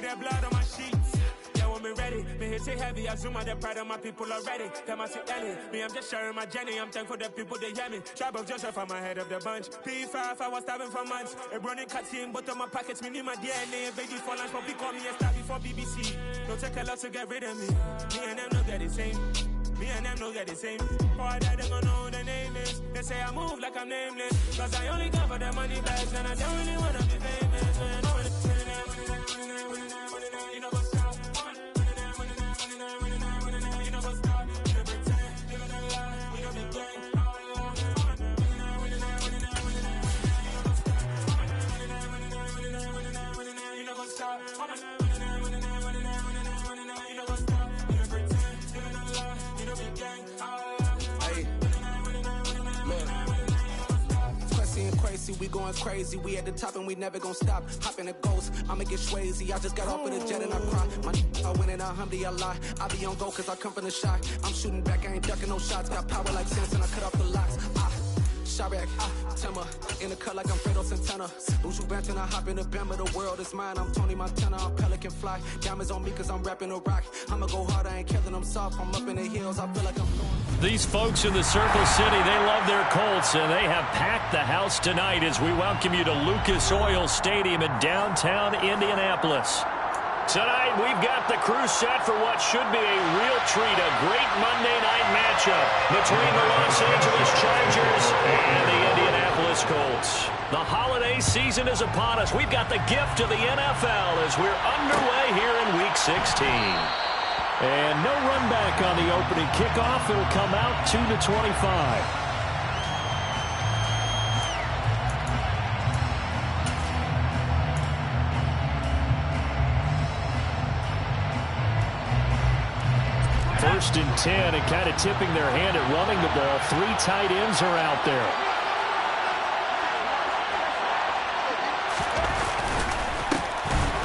that blood on my sheets. Yeah, when me ready, me hit it heavy. I zoom out the pride of my people already. Tell my Ellie, me I'm just sharing my journey. I'm thankful that people they hear me. Tribe of Joseph, I'm ahead of the bunch. P5, I was starving for months. A running cutscene, but on my pockets, me need my DNA. Baby for lunch, but call me a star before BBC. Don't take a lot to get rid of me. Me and them no get the same. Me and them no get the same. Boy, that they gonna know who the name is. They say I move like I'm nameless. Cause I only come for the money bags and I don't really wanna be famous. You know what's up? You know what's up? You know pretend. You know the lie. You know the gang. You know what's up? We going crazy, we at the top and we never gonna stop. Hop in a ghost, I'ma get swayzy. I just got off of the jet and I cry. My I win in a Humvee, I lie. I be on go cause I come from the shot. I'm shooting back, I ain't ducking no shots. Got power like Samson, I cut off the locks. Sharek, Timmer, in the cut like I'm Fredo Santana. Usual Banton, I hop in the Bama, the world is mine. I'm Tony Montana, I'm Pelican Fly. Diamonds on me cause I'm rapping a rock. I'ma go hard, I ain't killing them soft. I'm up in the hills, I feel like I'm going. These folks in the Circle City, they love their Colts, and they have packed the house tonight as we welcome you to Lucas Oil Stadium in downtown Indianapolis. Tonight, we've got the crew set for what should be a real treat, a great Monday night matchup between the Los Angeles Chargers and the Indianapolis Colts. The holiday season is upon us. We've got the gift of the NFL as we're underway here in Week 16. And no run back on the opening kickoff. It'll come out 2-25. First and 10, and kind of tipping their hand at running the ball. 3 tight ends are out there.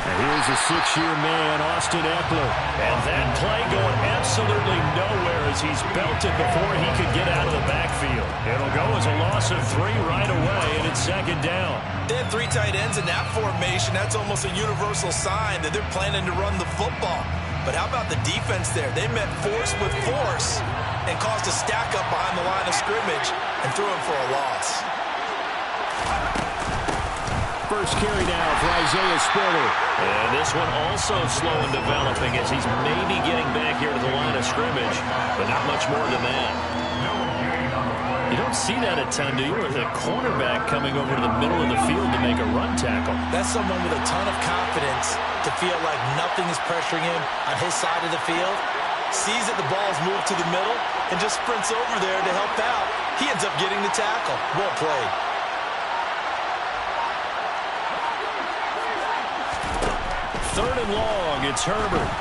And here's a 6-year man, Austin Eckler. And that play going absolutely nowhere as he's belted before he could get out of the backfield. It'll go as a loss of 3 right away, and it's second down. They had 3 tight ends in that formation. That's almost a universal sign that they're planning to run the football. But how about the defense there? They met force with force and caused a stack up behind the line of scrimmage and threw him for a loss. First carry now for Isaiah Spiller. And this one also slow in developing as he's maybe getting back here to the line of scrimmage, but not much more than that. You don't see that a ton, do you? With a cornerback coming over to the middle of the field to make a run tackle. That's someone with a ton of confidence to feel like nothing is pressuring him on his side of the field. Sees that the ball's moved to the middle and just sprints over there to help out. He ends up getting the tackle. Well played. Third and long, it's Herbert.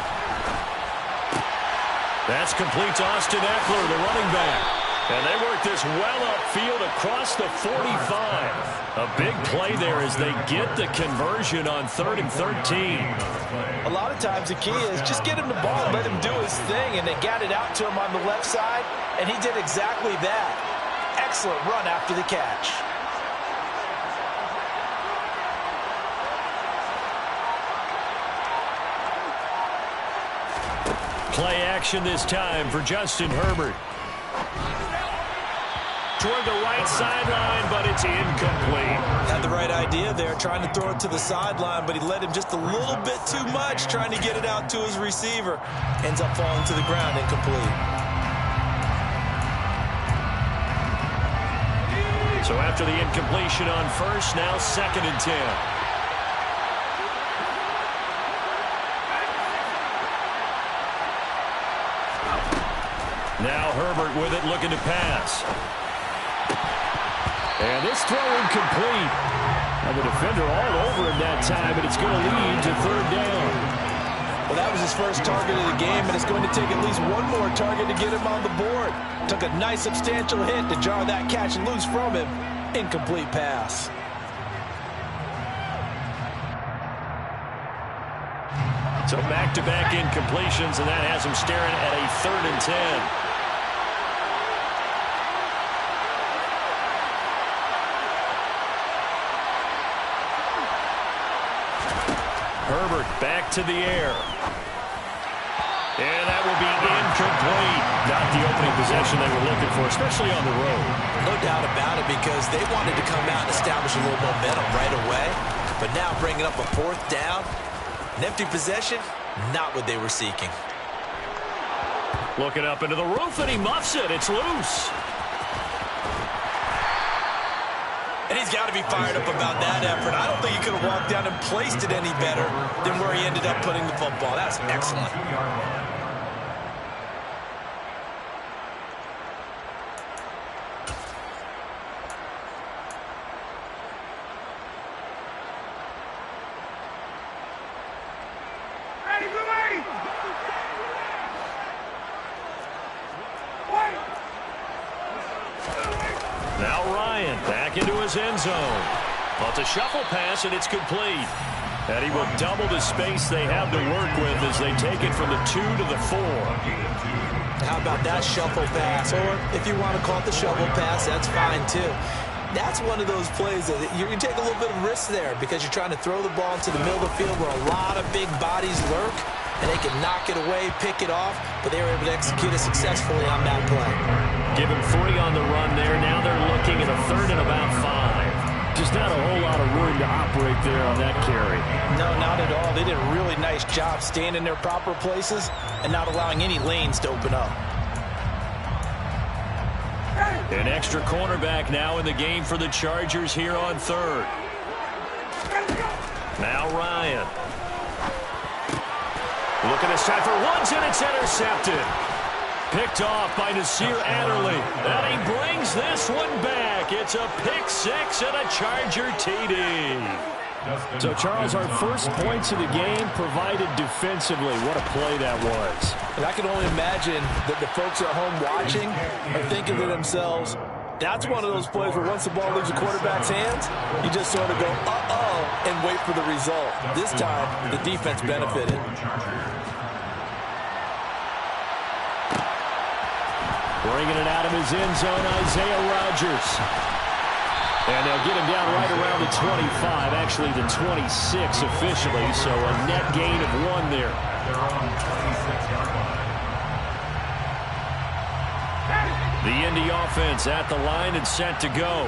That's complete to Austin Eckler, the running back. And they work this well upfield across the 45. A big play there as they get the conversion on 3rd and 13. A lot of times the key is just get him the ball and let him do his thing. And they got it out to him on the left side, and he did exactly that. Excellent run after the catch. Play action this time for Justin Herbert. Toward the right sideline, but it's incomplete. Had the right idea there, trying to throw it to the sideline, but he let him just a little bit too much, trying to get it out to his receiver. Ends up falling to the ground, incomplete. So after the incompletion on first, now 2nd and 10. Now Herbert with it, looking to pass. And this throw incomplete. Now the defender all over him that time, and it's going to lead to 3rd down. Well, that was his first target of the game, and it's going to take at least one more target to get him on the board. Took a nice substantial hit to jar that catch loose from him. Incomplete pass. So back-to-back incompletions, and that has him staring at a 3rd and 10. Herbert Back to the air. And that will be incomplete. Not the opening possession they were looking for, especially on the road. No doubt about it, because they wanted to come out and establish a little momentum right away. But now bringing up a fourth down, an empty possession, not what they were seeking. Looking up into the roof, and he muffs it. It's loose. And he's got to be fired up about that effort. I don't think he could have walked down and placed it any better than where he ended up putting the football. That's excellent. Now Ryan back into his end zone. Well, it's a shuffle pass, and it's complete. And he will double the space they have to work with as they take it from the 2 to the 4. How about that shuffle pass? Or if you want to call it the shovel pass, that's fine too. That's one of those plays that you take a little bit of risk there because you're trying to throw the ball into the middle of the field where a lot of big bodies lurk, and they can knock it away, pick it off, but they were able to execute it successfully on that play. Give him 3 on the run there. Now they're looking at a 3rd and about 5. Just not a whole lot of room to operate there on that carry. No, not at all. They did a really nice job staying in their proper places and not allowing any lanes to open up. An extra cornerback now in the game for the Chargers here on 3rd. Now Ryan. Looking this time for Woods, and it's intercepted. Picked off by Nasir Adderley. And he brings this one back. It's a pick 6 and a Charger TD. So, Charles, our first points of the game provided defensively. What a play that was. And I can only imagine that the folks at home watching are thinking to themselves, that's one of those plays where once the ball leaves the quarterback's hands, you just sort of go, uh-oh, and wait for the result. This time, the defense benefited. Bringing it out of his end zone, Isaiah Rodgers. And they'll get him down right around the 25, actually the 26 officially, so a net gain of 1 there. The Indy offense at the line and set to go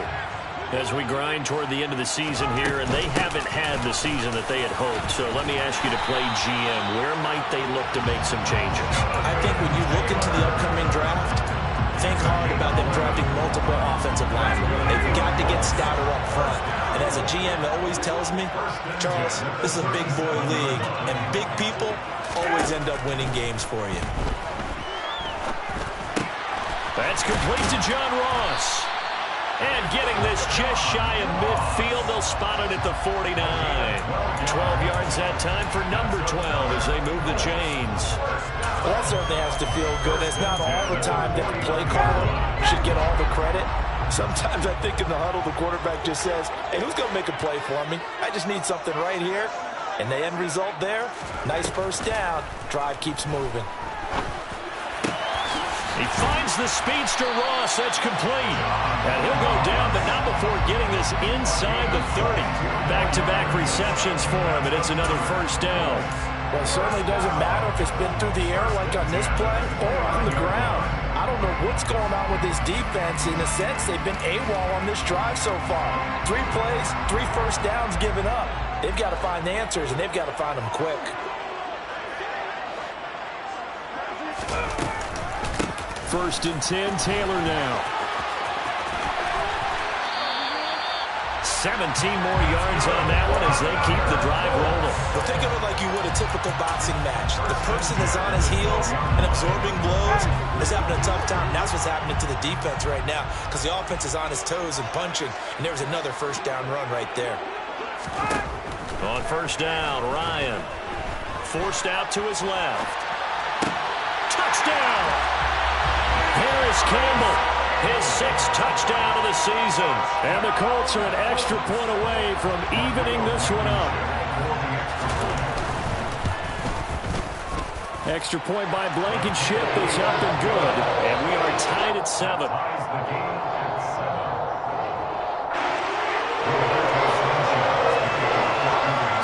as we grind toward the end of the season here, and they haven't had the season that they had hoped. So let me ask you to play GM. Where might they look to make some changes? I think when you look into the upcoming draft, think hard about them drafting multiple offensive linemen. They've got to get stouter up front. And as a GM, it always tells me, Charles, this is a big boy league, and big people always end up winning games for you. That's complete to John Ross. And getting this just shy of midfield, they'll spot it at the 49. 12 yards that time for number 12 as they move the chains. Well, that certainly has to feel good. It's not all the time that the play caller should get all the credit. Sometimes I think in the huddle, the quarterback just says, hey, who's going to make a play for me? I just need something right here. And the end result there, nice first down. Drive keeps moving. He finds the speedster Ross. That's complete. And he'll go down, but not before getting this inside the 30. Back-to-back receptions for him, and it's another first down. Well, it certainly doesn't matter if it's been through the air like on this play or on the ground. I don't know what's going on with this defense. In a sense, they've been AWOL on this drive so far. 3 plays, 3 first downs given up. They've got to find the answers, and they've got to find them quick. First and 10, Taylor now. 17 more yards on that one as they keep the drive rolling. Well, think of it like you would a typical boxing match. The person is on his heels and absorbing blows is having a tough time. And that's what's happening to the defense right now because the offense is on his toes and punching. And there's another first down run right there. On first down, Ryan forced out to his left. Touchdown! Harris Campbell, his 6th touchdown of the season. And the Colts are an extra point away from evening this one up. Extra point by Blankenship is up and good. And we are tied at 7.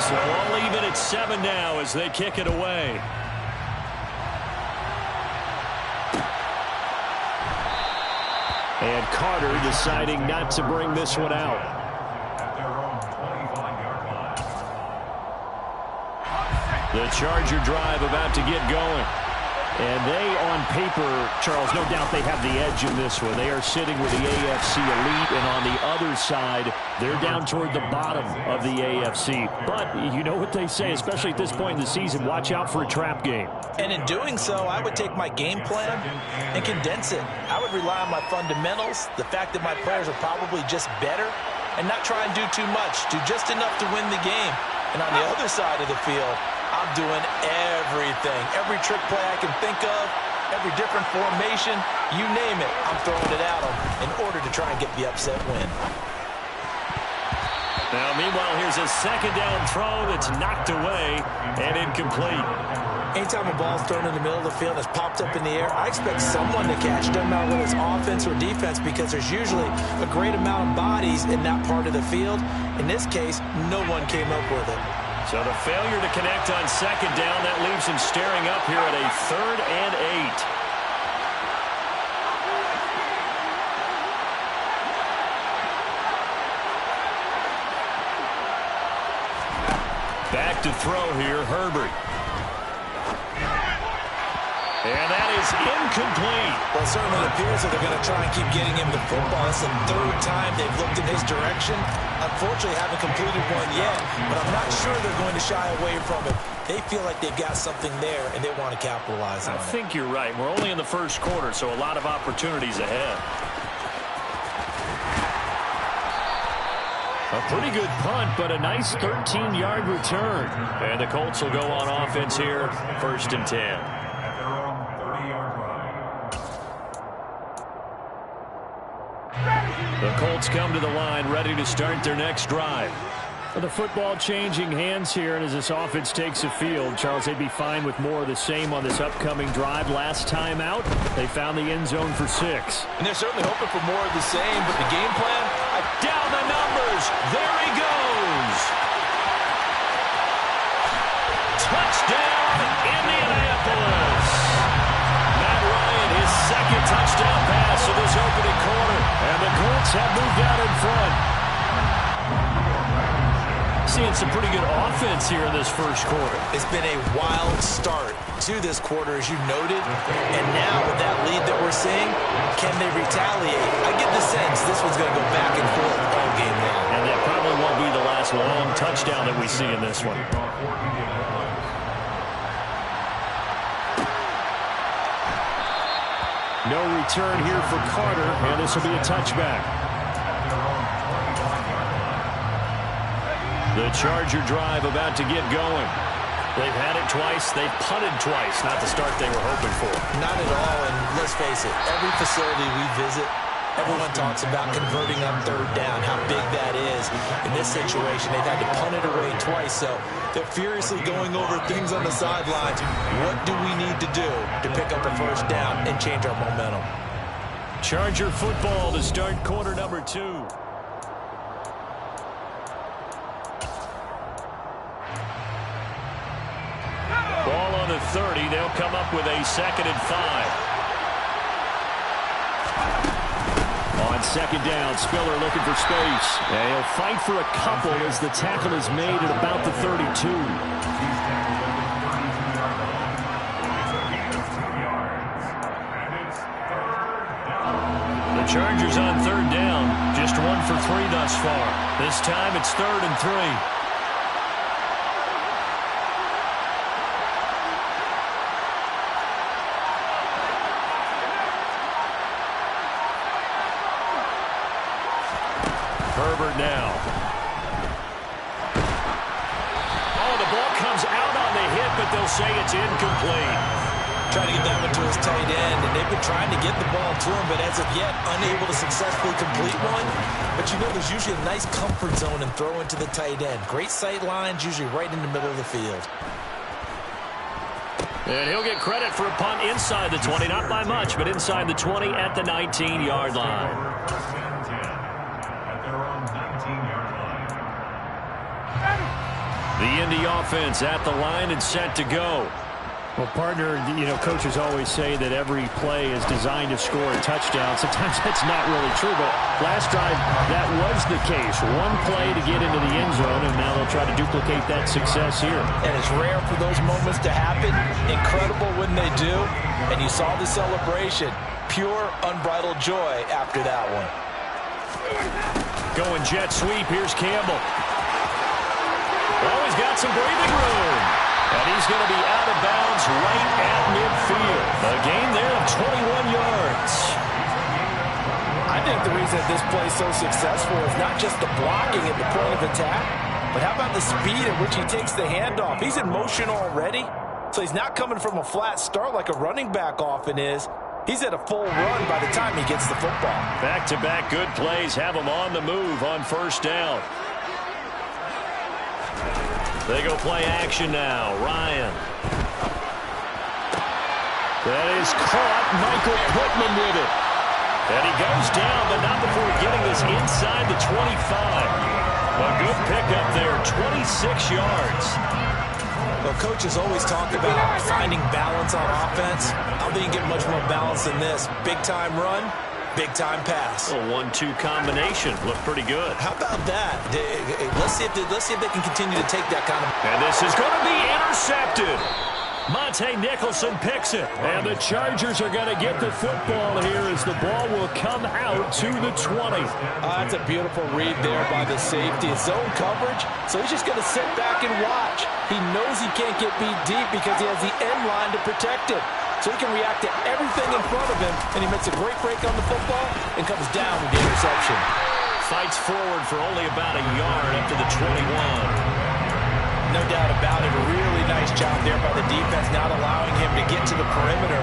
So only even at 7 now as they kick it away. And Carter deciding not to bring this one out. The Charger drive about to get going. And they, on paper, Charles, no doubt they have the edge in this one. They are sitting with the AFC elite, and on the other side, they're down toward the bottom of the AFC. But you know what they say, especially at this point in the season, watch out for a trap game. And in doing so, I would take my game plan and condense it. I would rely on my fundamentals, the fact that my players are probably just better, and not try and do too much, do just enough to win the game. And on the other side of the field, I'm doing everything. Every trick play I can think of, every different formation, you name it, I'm throwing it at them in order to try and get the upset win. Now, meanwhile, here's a second down throw that's knocked away and incomplete. Anytime a ball's thrown in the middle of the field that's popped up in the air, I expect someone to catch it, doesn't matter whether it's offense or defense, because there's usually a great amount of bodies in that part of the field. In this case, no one came up with it. So the failure to connect on second down, that leaves him staring up here at a 3rd and 8. Back to throw here, Herbert. And that is incomplete. Well, it certainly appears that they're going to try and keep getting him the football. It's the 3rd time they've looked in his direction. Unfortunately, haven't completed one yet, but I'm not sure they're going to shy away from it. They feel like they've got something there, and they want to capitalize on it. I think you're right. We're only in the first quarter, so a lot of opportunities ahead. A pretty good punt, but a nice 13-yard return. And the Colts will go on offense here, 1st and 10. The Colts come to the line, ready to start their next drive. The football changing hands here, and as this offense takes the field, Charles, they'd be fine with more of the same on this upcoming drive. Last time out, they found the end zone for 6. And they're certainly hoping for more of the same, but the game plan, down the numbers. There he goes. Touchdown, Indianapolis. Matt Ryan, his 2nd touchdown pass of this opening quarter. And the Colts have moved out in front. Seeing some pretty good offense here in this first quarter. It's been a wild start to this quarter, as you noted. And now with that lead that we're seeing, can they retaliate? I get the sense this one's going to go back and forth all game long. And that probably won't be the last long touchdown that we see in this one. No return here for Carter, and this will be a touchback. The Charger drive about to get going. They've had it twice. They've punted twice. Not the start they were hoping for. Not at all, and let's face it, every facility we visit, everyone talks about converting on 3rd down, how big that is. In this situation, they've had to punt it away twice, so they're furiously going over things on the sidelines. What do we need to do to pick up a 1st down and change our momentum? Charger football to start quarter number 2. Ball on the 30. They'll come up with a 2nd and 5. On second down, Spiller looking for space. And he'll fight for a couple as the tackle is made at about the 32. The Chargers on 3rd down. Just 1 for 3 thus far. This time it's 3rd and 3. Herbert now. Oh, the ball comes out on the hit, but they'll say it's incomplete. Trying to get that one to his tight end, and they've been trying to get the ball to him, but as of yet, unable to successfully complete one. But you know, there's usually a nice comfort zone in throwing to the tight end. Great sight lines, usually right in the middle of the field. And he'll get credit for a punt inside the 20, not by much, but inside the 20 at the 19-yard line. The Indy offense at the line and set to go. Well, partner, coaches always say that every play is designed to score a touchdown. Sometimes that's not really true, but last drive, that was the case. One play to get into the end zone, and now they'll try to duplicate that success here. And it's rare for those moments to happen. Incredible when they do. And you saw the celebration. Pure, unbridled joy after that one. Going jet sweep. Here's Campbell. Oh, he's got some breathing room. And he's going to be out of bounds right at midfield. A gain there of 21 yards. I think the reason that this play is so successful is not just the blocking at the point of attack, but how about the speed at which he takes the handoff? He's in motion already, so he's not coming from a flat start like a running back often is. He's at a full run by the time he gets the football. Back-to-back good plays have him on the move on first down. They go play action now. Ryan. That is caught. Michael Pittman with it. And he goes down, but not before getting this inside the 25. A good pickup there, 26 yards. Well, coaches always talk about finding balance on offense. I don't think you get much more balance than this. Big-time run, big-time pass. A 1-2 combination. Looked pretty good. How about that? Let's see if they can continue to take that kind of... And this is going to be intercepted. Monte Nicholson picks it. And the Chargers are going to get the football here as the ball will come out to the 20. That's a beautiful read there by the safety. It's zone coverage, so he's just going to sit back and watch. He knows he can't get beat deep because he has the end line to protect it. So he can react to everything in front of him, and he makes a great break on the football and comes down with the interception. Fights forward for only about a yard up to the 21. No doubt about it. A really nice job there by the defense, not allowing him to get to the perimeter.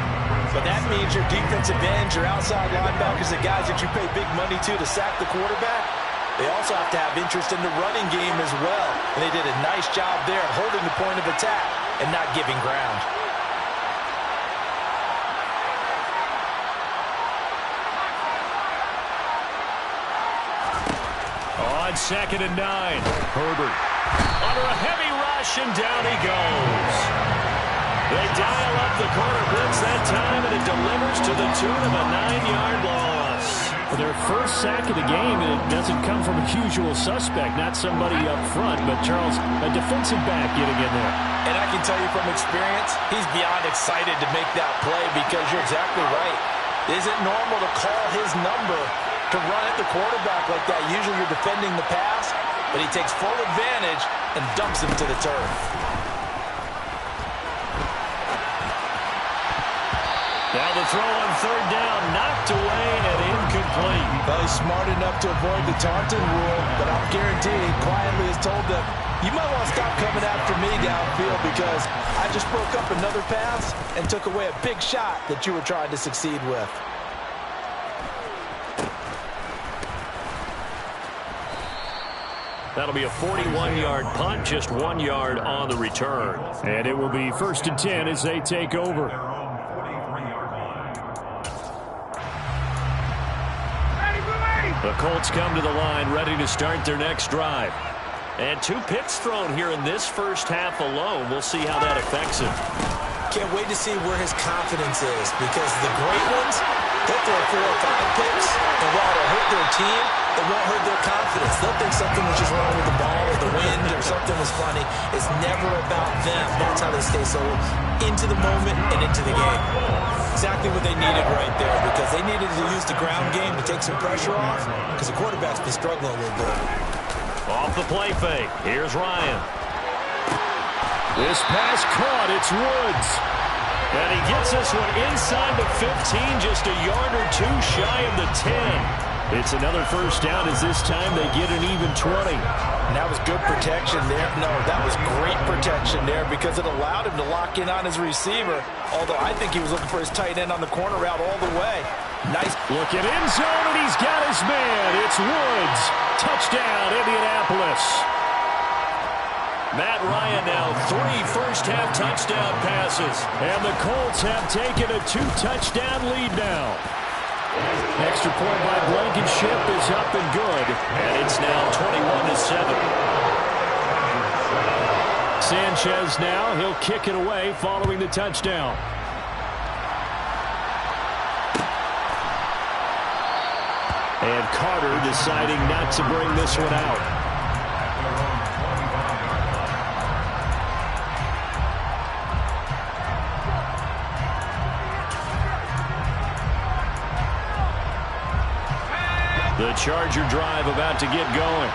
But that means your defensive ends, your outside linebackers, the guys that you pay big money to sack the quarterback, they also have to have interest in the running game as well. And they did a nice job there holding the point of attack and not giving ground. On 2nd and 9, Herbert under a heavy rush, and down he goes. They dial up the corner blitz that time, and it delivers to the tune of a 9-yard loss. For their first sack of the game, and it doesn't come from a usual suspect, not somebody up front, but Charles, a defensive back getting in there. And I can tell you from experience, he's beyond excited to make that play because you're exactly right. It isn't normal to call his number to run at the quarterback like that. Usually you're defending the pass, but he takes full advantage and dumps him to the turf. Now the throw on 3rd down, knocked away and incomplete. Well, he's smart enough to avoid the taunting rule, but I'm guaranteed quietly has told them, you might want to stop coming after me downfield because I just broke up another pass and took away a big shot that you were trying to succeed with. That'll be a 41-yard punt, just 1 yard on the return. And it will be 1st and 10 as they take over. The Colts come to the line, ready to start their next drive. And 2 picks thrown here in this first half alone. We'll see how that affects him. Can't wait to see where his confidence is because the great ones, they'll throw 4 or 5 picks, and while it'll hurt their team, it won't hurt their confidence. They'll think something was just wrong with the ball or the wind or something was funny. It's never about them. That's how they stay so into the moment and into the game. Exactly what they needed right there because they needed to use the ground game to take some pressure off because the quarterback's been struggling a little bit. Off the play fake. Here's Ryan. This pass caught. It's Woods. And he gets this one inside the 15, just a yard or 2 shy of the 10. It's another first down as this time they get an even 20. And that was good protection there. No, that was great protection there because it allowed him to lock in on his receiver. Although I think he was looking for his tight end on the corner route all the way. Nice. Look at end zone, and he's got his man. It's Woods. Touchdown, Indianapolis. Matt Ryan now 3 first-half touchdown passes. And the Colts have taken a 2-touchdown lead now. Extra point by Blankenship is up and good. And it's now 21-7. Sanchez now. He'll kick it away following the touchdown. And Carter deciding not to bring this one out. The Charger drive about to get going.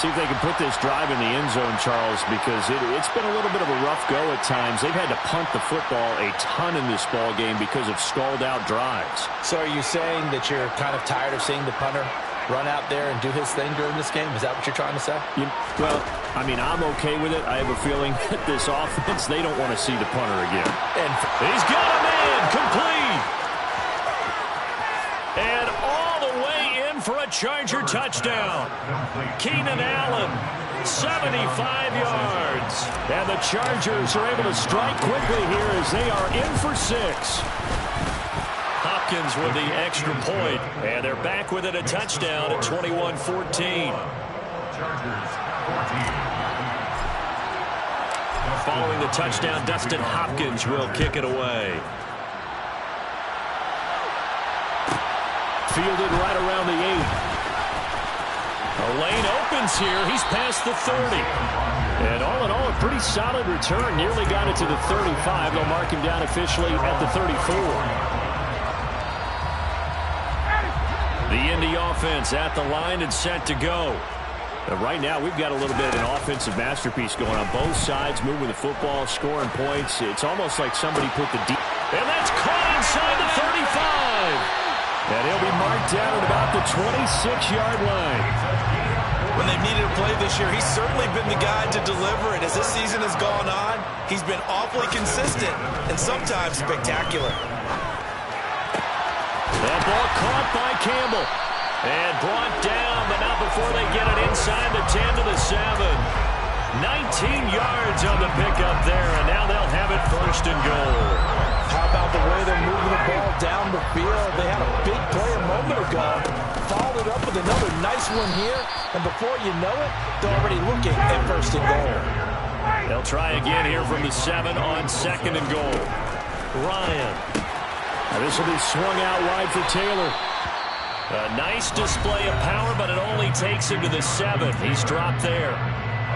See if they can put this drive in the end zone, Charles, because it's been a little bit of a rough go at times. They've had to punt the football a ton in this ball game because of stalled-out drives. So are you saying that you're kind of tired of seeing the punter run out there and do his thing during this game? Is that what you're trying to say? Well, I mean, I'm okay with it. I have a feeling that this offense, they don't want to see the punter again. And he's got a man complete. And all the way in for a Charger touchdown. Keenan Allen, 75 yards. And the Chargers are able to strike quickly here as they are in for 6. Hopkins with the extra point. And they're back with it, a touchdown at 21-14. Following the touchdown, Dustin Hopkins will kick it away. Fielded right around the 8. A lane opens here. He's past the 30. And all in all, a pretty solid return. Nearly got it to the 35. They'll mark him down officially at the 34. The Indy offense at the line and set to go. Right now, we've got a little bit of an offensive masterpiece going on both sides, moving the football, scoring points. It's almost like somebody put the deep. And that's caught inside the 35. And he'll be marked down at about the 26-yard line. When they've needed a play this year, he's certainly been the guy to deliver it. As this season has gone on, he's been awfully consistent and sometimes spectacular. The ball caught by Campbell. And brought down, but not before they get it inside the 10 to the 7. 19 yards on the pickup there, and now they'll have it first and goal. How about the way they're moving the ball down the field? They had a big play a moment ago, followed it up with another nice one here, and before you know it, they're already looking at first and goal. They'll try again here from the 7 on second and goal. Ryan. Now this will be swung out wide for Taylor. A nice display of power, but it only takes him to the 7. He's dropped there.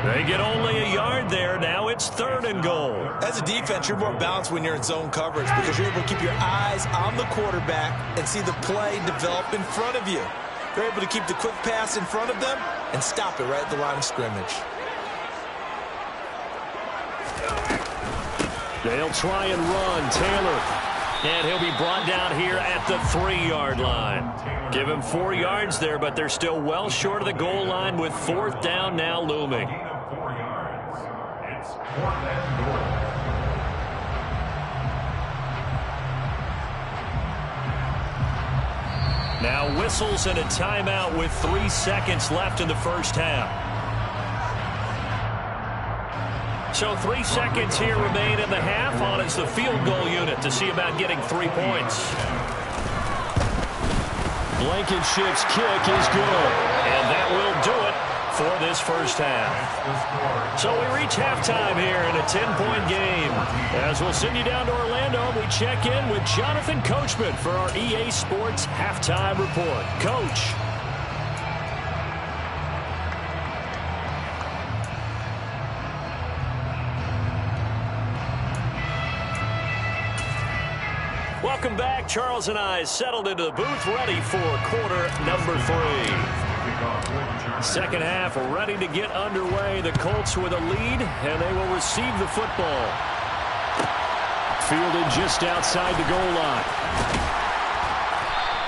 They get only a yard there. Now it's third and goal. As a defense, you're more balanced when you're in zone coverage because you're able to keep your eyes on the quarterback and see the play develop in front of you. They're able to keep the quick pass in front of them and stop it right at the line of scrimmage. They'll try and run. Taylor. And he'll be brought down here at the 3-yard line. Give him 4 yards there, but they're still well short of the goal line with 4th down now looming. Now whistles and a timeout with 3 seconds left in the first half. So 3 seconds here remain in the half. On is the field goal unit to see about getting 3 points. Blankenship's kick is good. And that will do it for this first half. So we reach halftime here in a 10-point game. As we'll send you down to Orlando, we check in with Jonathan Coachman for our EA Sports Halftime Report. Coach. Welcome back. Charles and I settled into the booth, ready for quarter number 3. Second half ready to get underway. The Colts with a lead, and they will receive the football. Fielded just outside the goal line.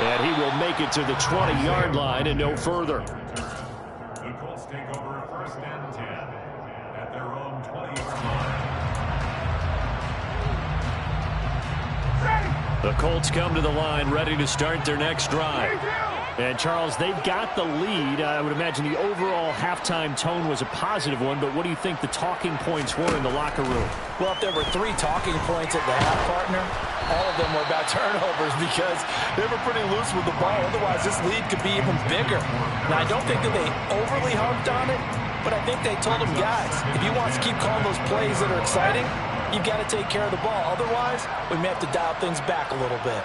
And he will make it to the 20-yard line and no further. The Colts take over first and 10 at their own 20-yard line. The Colts come to the line ready to start their next drive. And, Charles, they've got the lead. I would imagine the overall halftime tone was a positive one, but what do you think the talking points were in the locker room? Well, if there were 3 talking points at the half, partner, all of them were about turnovers because they were pretty loose with the ball. Otherwise, this lead could be even bigger. Now, I don't think that they overly harped on it, But I think they told him, guys, if he wants to keep calling those plays that are exciting, you've got to take care of the ball. Otherwise, we may have to dial things back a little bit.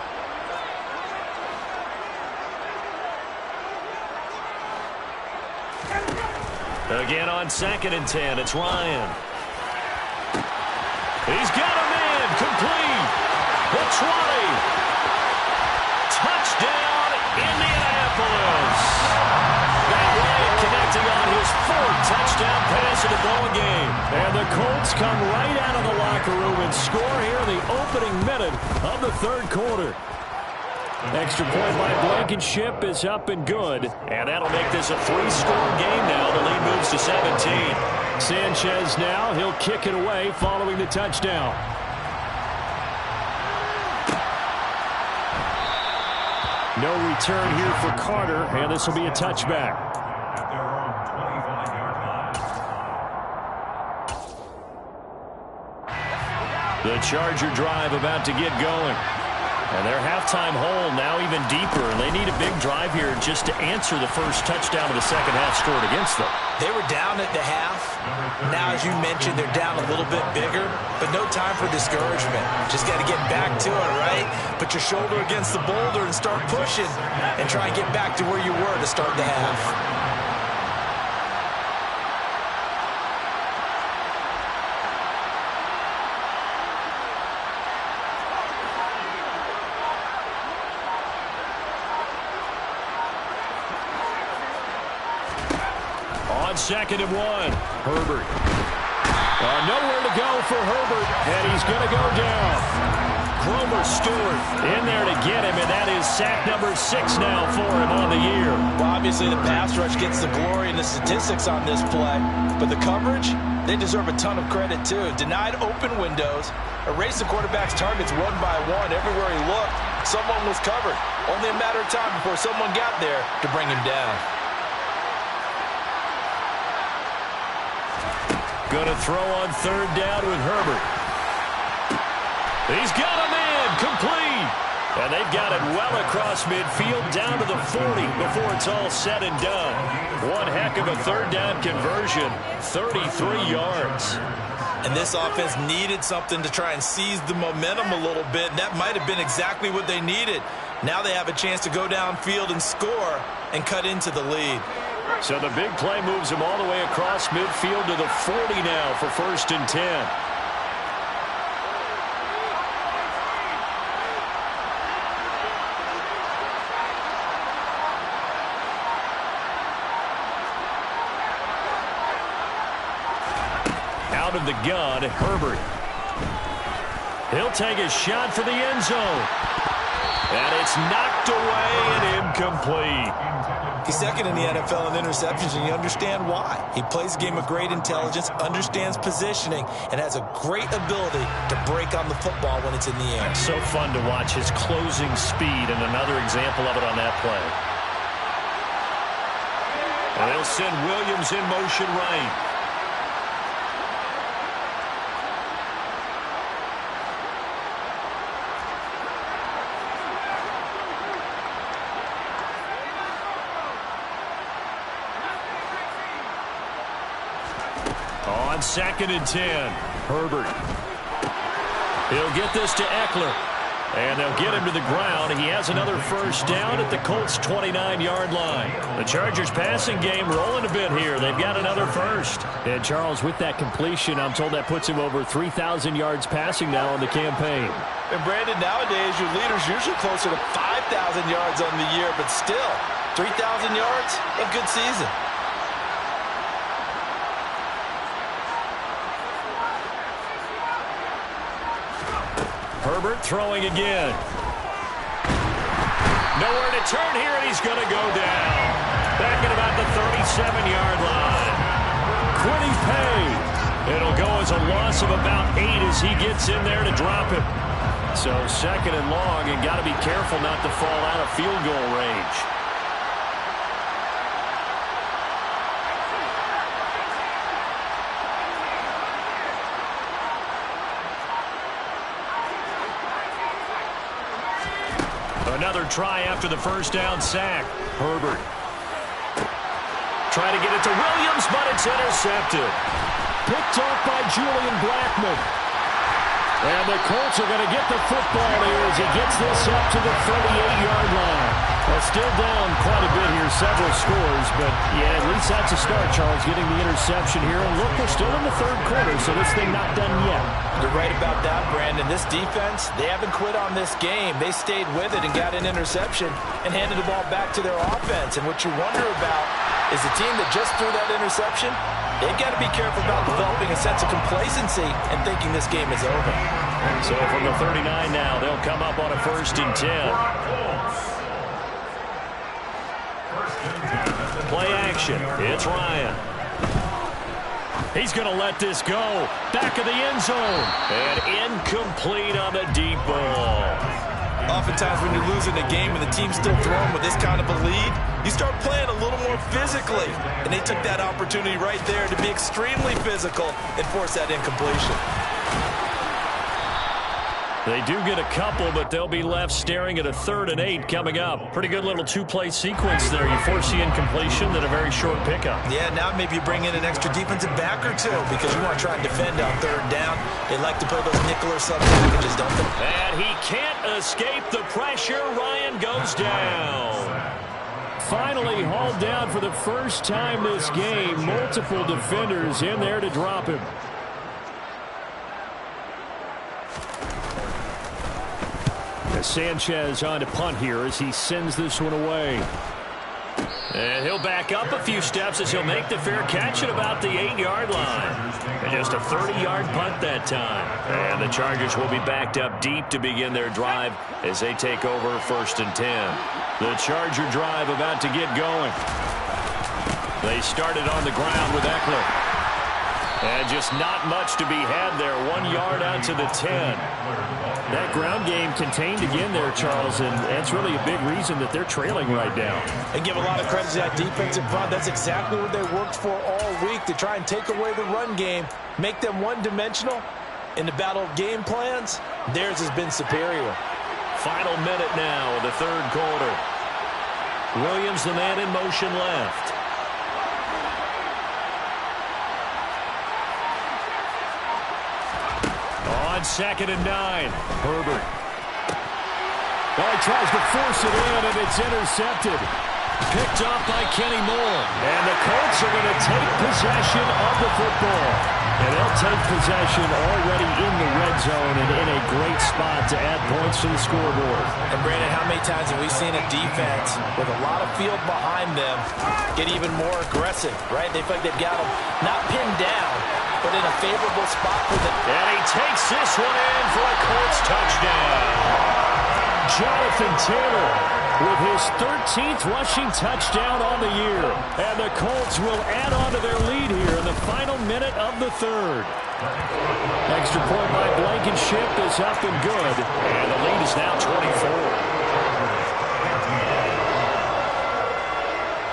Again on 2nd and 10, it's Ryan. He's got a man, complete. The 20. Touchdown, Indianapolis. That Ryan connecting on his 4th touchdown pass of the ball game. And the Colts come right out of the locker room and score here in the opening minute of the 3rd quarter. Extra point by Blankenship is up and good. And that'll make this a 3-score game now. The lead moves to 17. Sanchez now, he'll kick it away following the touchdown. No return here for Carter, and this will be a touchback. At their own 25-yard line. The Charger drive about to get going. And their halftime hole now even deeper. And they need a big drive here just to answer the first touchdown of the second half scored against them. They were down at the half. Now, as you mentioned, they're down a little bit bigger, but no time for discouragement. Just got to get back to it, right? Put your shoulder against the boulder and start pushing and try and get back to where you were to start the half. On 2nd and 1, Herbert. Nowhere to go for Herbert, and he's going to go down. Grover Stewart in there to get him, and that is sack number 6 now for him on the year. Well, obviously the pass rush gets the glory and the statistics on this play, but the coverage, they deserve a ton of credit too. Denied open windows, erased the quarterback's targets one by one. Everywhere he looked, someone was covered. Only a matter of time before someone got there to bring him down. Going to throw on 3rd down with Herbert. He's got a man, complete. And they've got it well across midfield down to the 40 before it's all said and done. One heck of a 3rd down conversion, 33 yards. And this offense needed something to try and seize the momentum a little bit. And that might have been exactly what they needed. Now they have a chance to go downfield and score and cut into the lead. So the big play moves him all the way across midfield to the 40 now for 1st and 10. Out of the gun, Herbert. He'll take a shot for the end zone. And it's knocked away and incomplete. He's 2nd in the NFL in interceptions, and you understand why. He plays a game of great intelligence, understands positioning, and has a great ability to break on the football when it's in the air. So fun to watch his closing speed, and another example of it on that play. And they'll send Williams in motion right. On 2nd and 10, Herbert. He'll get this to Eckler. And they'll get him to the ground. He has another 1st down at the Colts' 29-yard line. The Chargers passing game rolling a bit here. They've got another 1st. And Charles, with that completion, I'm told that puts him over 3,000 yards passing now on the campaign. And Brandon, nowadays your leader's usually closer to 5,000 yards on the year, but still, 3,000 yards, a good season. Herbert throwing again. Nowhere to turn here, and he's going to go down. Back at about the 37-yard line. Quiddy Pay. It'll go as a loss of about 8 as he gets in there to drop it. So 2nd and long, and got to be careful not to fall out of field goal range. Another try after the 1st down sack. Herbert trying try to get it to Williams, but it's intercepted. Picked off by Julian Blackmon. And the Colts are going to get the football here as he gets this up to the 38-yard line. Well, still down quite a bit here, several scores, but yeah, at least that's a start, Charles, getting the interception here. And look, we're still in the third quarter, so this thing not done yet. You're right about that, Brandon. This defense, they haven't quit on this game. They stayed with it and got an interception and handed the ball back to their offense. And what you wonder about is the team that just threw that interception, they've got to be careful about developing a sense of complacency and thinking this game is over. So from the 39 now, they'll come up on a 1st and 10. Play action. It's Ryan. He's going to let this go. Back of the end zone. And incomplete on the deep ball. Oftentimes when you're losing a game and the team's still throwing with this kind of a lead, you start playing a little more physically. And they took that opportunity right there to be extremely physical and force that incompletion. They do get a couple, but they'll be left staring at a 3rd and 8 coming up. Pretty good little two-play sequence there. You force the incompletion, then a very short pickup. Yeah, now maybe you bring in an extra defensive back or two because you want to try and defend on 3rd down. They like to play those nickel or sub packages, don't they? And he can't escape the pressure. Ryan goes down. Finally hauled down for the first time this game. Multiple defenders in there to drop him. Sanchez on to punt here as he sends this one away. And he'll back up a few steps as he'll make the fair catch at about the 8-yard line. And just a 30-yard punt that time. And the Chargers will be backed up deep to begin their drive as they take over 1st and 10. The Charger drive about to get going. They started on the ground with Eckler. And just not much to be had there. 1 yard out to the 10. That ground game contained again there, Charles, and that's really a big reason that they're trailing right now. They give a lot of credit to that defensive front. That's exactly what they worked for all week, to try and take away the run game, make them one-dimensional. In the battle of game plans, theirs has been superior. Final minute now of the 3rd quarter. Williams, the man in motion left. On 2nd and 9. Herbert. Well, he tries to force it in, and it's intercepted. Picked off by Kenny Moore. And the Colts are going to take possession of the football. And they'll take possession already in the red zone and in a great spot to add points to the scoreboard. And, Brandon, how many times have we seen a defense with a lot of field behind them get even more aggressive, right? They feel like they've got them not pinned down, but in a favorable spot for them. And he takes this one in for a Colts touchdown. Jonathan Taylor with his 13th rushing touchdown on the year. And the Colts will add on to their lead here in the final minute of the 3rd. Extra point by Blankenship is up and good. And the lead is now 24.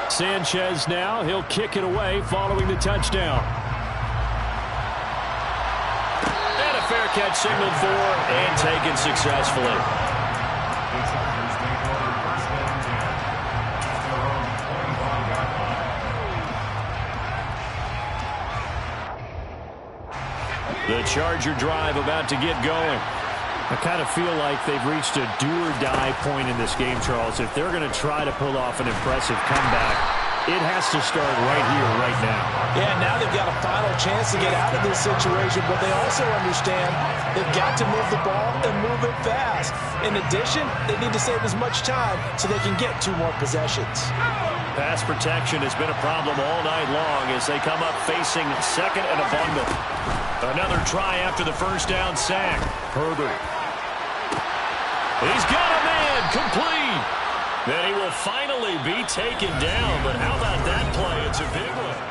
Sanchez now, he'll kick it away following the touchdown. And a fair catch signaled for and taken successfully. The Charger drive about to get going. I kind of feel like they've reached a do-or-die point in this game, Charles. If they're going to try to pull off an impressive comeback, it has to start right here, right now. Yeah, now they've got a final chance to get out of this situation, but they also understand they've got to move the ball and move it fast. In addition, they need to save as much time so they can get 2 more possessions. Pass protection has been a problem all night long as they come up facing 2nd and a bundle. Another try after the first down sack. Herbert. He's got a man complete. Then he will finally be taken down. But how about that play? It's a big one.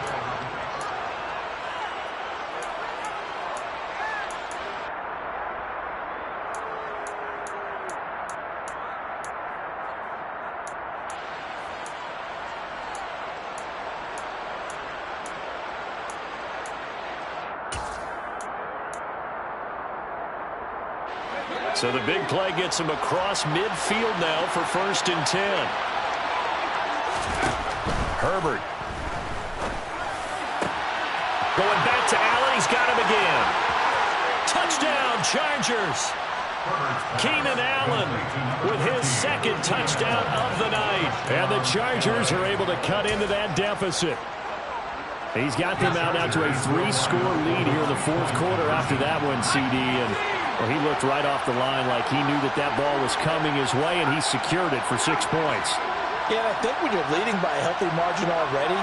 So the big play gets him across midfield now for 1st and 10. Herbert. Going back to Allen. He's got him again. Touchdown, Chargers. Keenan Allen with his second touchdown of the night. And the Chargers are able to cut into that deficit. He's got them out now to a 3-score lead here in the fourth quarter after that one, CD. And well, he looked right off the line like he knew that ball was coming his way, and he secured it for 6 points. Yeah, I think when you're leading by a healthy margin already,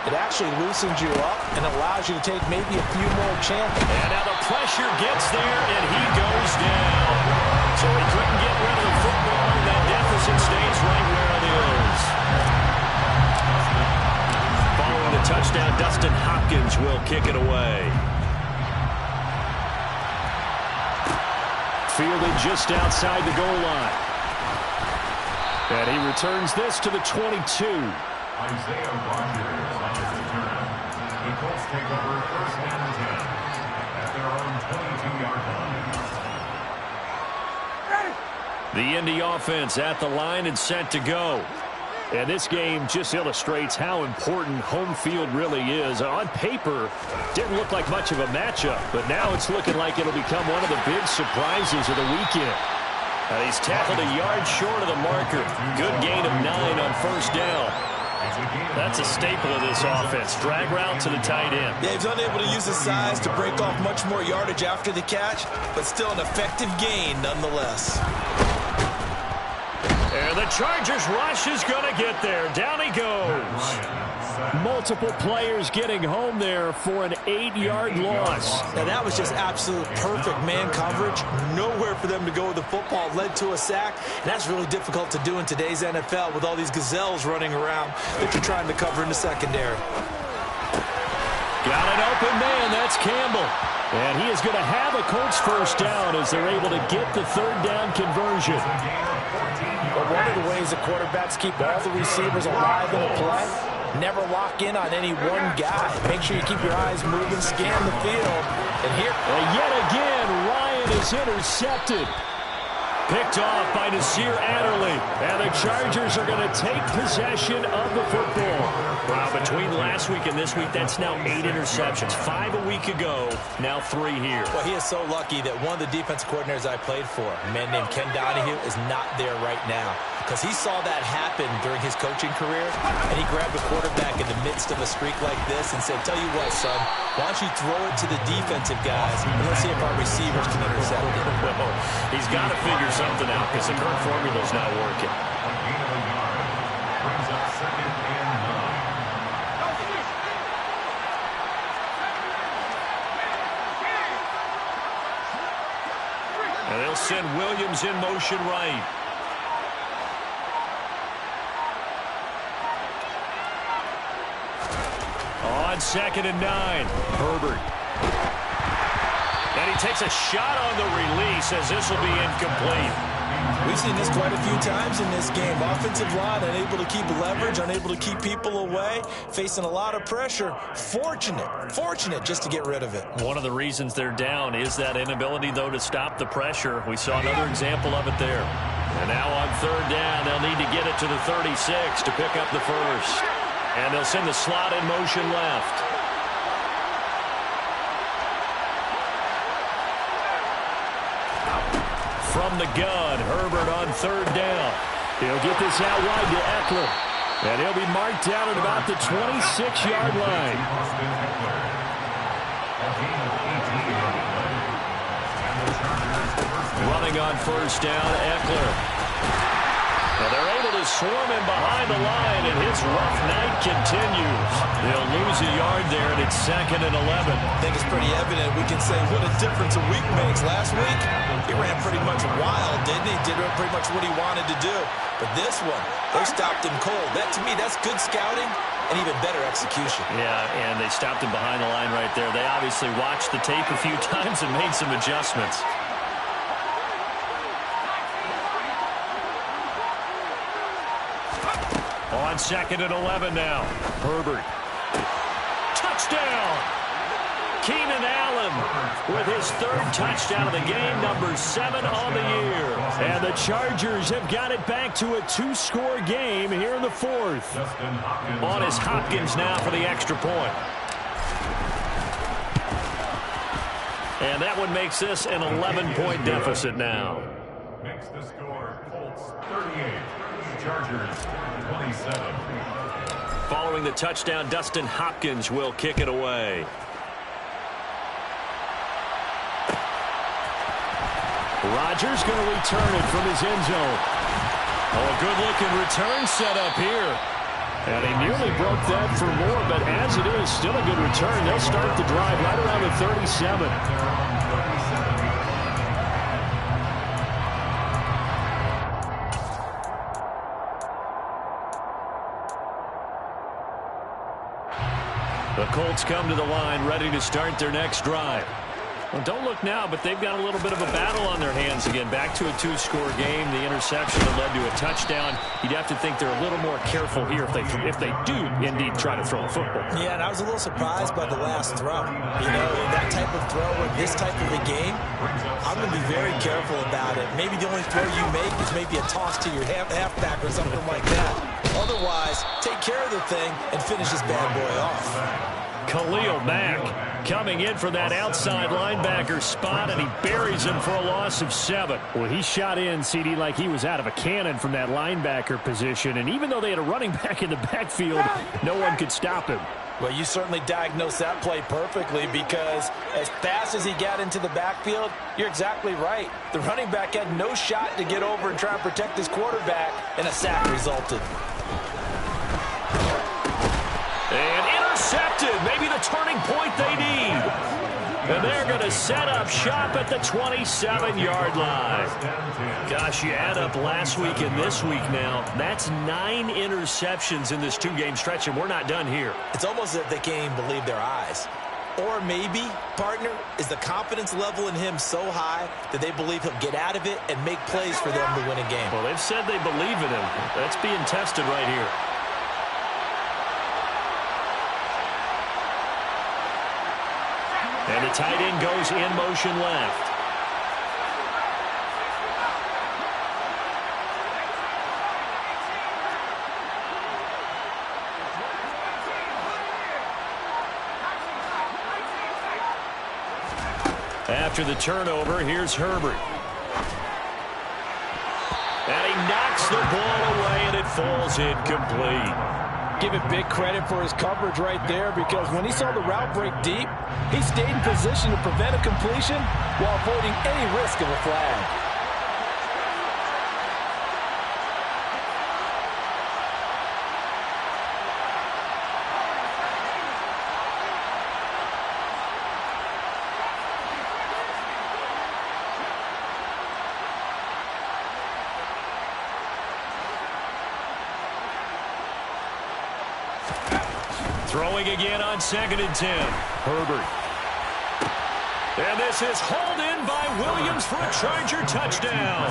it actually loosens you up and allows you to take maybe a few more chances. And now the pressure gets there, and he goes down. So he couldn't get rid of the football, and that deficit stays right where it is. Following the touchdown, Dustin Hopkins will kick it away. Fielded just outside the goal line. And he returns this to the 22. Isaiah Rogers on the return. The Colts take over first and 10 at their own 22-yard line. The Indy offense at the line and set to go. And this game just illustrates how important home field really is. On paper, didn't look like much of a matchup, but now it's looking like it'll become one of the big surprises of the weekend. He's tackled a yard short of the marker. Good gain of 9 on first down. That's a staple of this offense. Drag route to the tight end. Yeah, he's unable to use his size to break off much more yardage after the catch, but still an effective gain nonetheless. And the Chargers rush is going to get there. Down he goes. Multiple players getting home there for an 8-yard loss. Now that was just absolute perfect man coverage. Nowhere for them to go with the football. Led to a sack. And that's really difficult to do in today's NFL with all these gazelles running around that you're trying to cover in the secondary. Got an open man. That's Campbell. And he is going to have a Colts first down as they're able to get the third down conversion. But one of the ways the quarterbacks keep all the receivers alive in a play, never lock in on any one guy. Make sure you keep your eyes moving, scan the field. And here, yet again, Ryan is intercepted. Picked off by Nasir Adderley. And the Chargers are going to take possession of the football. Wow, between last week and this week, that's now 8 interceptions. 5 a week ago, now 3 here. Well, he is so lucky that one of the defensive coordinators I played for, a man named Ken Donahue, is not there right now. Because he saw that happen during his coaching career, and he grabbed the quarterback in the midst of a streak like this and said, tell you what, son, why don't you throw it to the defensive guys, and let's see if our receivers can intercept it. Well, he's got to figure something out because the current formula's not working. Brings up second and 9. And they'll send Williams in motion right. On second and 9, Herbert. And he takes a shot on the release as this will be incomplete. We've seen this quite a few times in this game. Offensive line unable to keep leverage, unable to keep people away, facing a lot of pressure. Fortunate just to get rid of it. One of the reasons they're down is that inability, though, to stop the pressure. We saw another example of it there. And now on third down, they'll need to get it to the 36 to pick up the first. And they'll send the slot in motion left. From the gun, Herbert on third down. He'll get this out wide to Eckler. And he'll be marked down at about the 26-yard line. Running on first down, Eckler. Now they're able to swarm him behind the line, and his rough night continues. They'll lose a yard there, and it's second and 11. I think it's pretty evident. We can say what a difference a week makes. Last week, he ran pretty much wild, didn't he? Did pretty much what he wanted to do. But this one, they stopped him cold. That, to me, that's good scouting and even better execution. Yeah, and they stopped him behind the line right there. They obviously watched the tape a few times and made some adjustments. On second and 11 now. Herbert. Touchdown! Keenan Allen with his third touchdown of the game, number 7 on the year. And the Chargers have got it back to a 2-score game here in the fourth. On is Hopkins now for the extra point. And that one makes this an 11-point deficit now. Makes the score Colts 38, Chargers 27. Following the touchdown, Dustin Hopkins will kick it away. Rodgers going to return it from his end zone. Oh, a good-looking return set up here. And he nearly broke that for more, but as it is, still a good return. They'll start the drive right around the 37. The Colts come to the line, ready to start their next drive. Well, don't look now, but they've got a little bit of a battle on their hands again. Back to a two-score game. The interception that led to a touchdown. You'd have to think they're a little more careful here if they do indeed try to throw a football. Yeah, and I was a little surprised by the last throw. You know, that type of throw in this type of a game, I'm going to be very careful about it. Maybe the only throw you make is maybe a toss to your halfback or something like that. Otherwise, take care of the thing and finish this bad boy off. Khalil Mack coming in for that outside linebacker spot, and he buries him for a loss of 7. Well, he shot in, CD, like he was out of a cannon from that linebacker position. And even though they had a running back in the backfield, no one could stop him. Well, you certainly diagnosed that play perfectly, because as fast as he got into the backfield, you're exactly right. The running back had no shot to get over and try and protect his quarterback, and a sack resulted. And intercepted, maybe the turning point they need. And they're going to set up shop at the 27-yard line. Gosh, you add up last week and this week now, that's 9 interceptions in this 2-game stretch, and we're not done here. It's almost as if they can't even believe their eyes. Or maybe, partner, is the confidence level in him so high that they believe he'll get out of it and make plays for them to win a game. Well, they've said they believe in him. That's being tested right here. And the tight end goes in motion left. After the turnover, here's Herbert. And he knocks the ball away, and it falls incomplete. Give him big credit for his coverage right there, because when he saw the route break deep, he stayed in position to prevent a completion while avoiding any risk of a flag. Throwing again on 2nd and 10. Herbert. And this is hauled in by Williams for a Charger touchdown.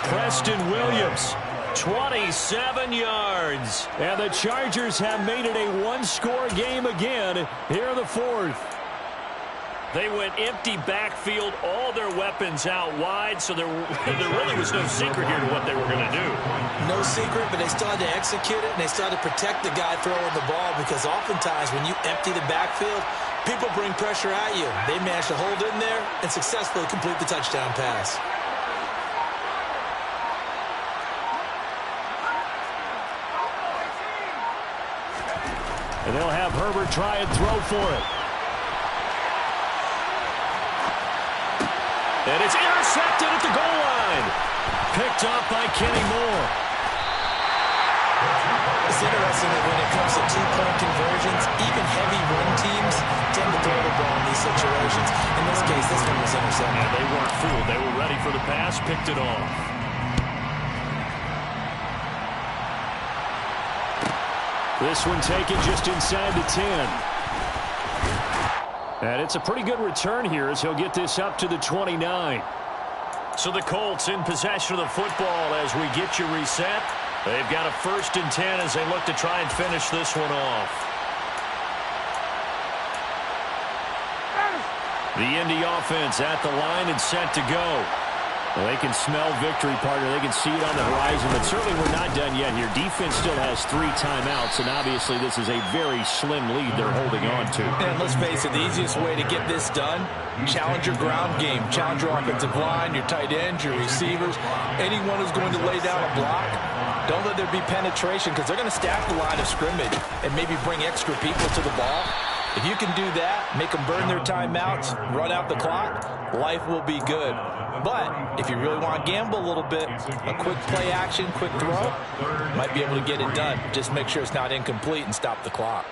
Preston Williams, 27 yards. And the Chargers have made it a one-score game again here in the 4th. They went empty backfield, all their weapons out wide, so there really was no secret here to what they were going to do. No secret, but they still had to execute it, and they still had to protect the guy throwing the ball, because oftentimes when you empty the backfield, people bring pressure at you. They managed to hold in there and successfully complete the touchdown pass. And they'll have Herbert try and throw for it. And it's intercepted at the goal line. Picked up by Kenny Moore. It's interesting that when it comes to two-point conversions, even heavy run teams tend to throw the ball in these situations. In this case, this one was intercepted. And they weren't fooled. They were ready for the pass, picked it off. This one taken just inside the 10. And it's a pretty good return here as he'll get this up to the 29. So the Colts in possession of the football as we get you reset. They've got a 1st and 10 as they look to try and finish this one off. The Indy offense at the line and set to go. Well, they can smell victory, partner. They can see it on the horizon, but certainly we're not done yet here. Defense still has 3 timeouts, and obviously this is a very slim lead they're holding on to. And let's face it, the easiest way to get this done, challenge your ground game. Challenge your offensive line, your tight ends, your receivers, anyone who's going to lay down a block. Don't let there be penetration because they're going to stack the line of scrimmage and maybe bring extra people to the ball. If you can do that, make them burn their timeouts, run out the clock, life will be good. But if you really want to gamble a little bit, a quick play action, quick throw, might be able to get it done. Just make sure it's not incomplete and stop the clock.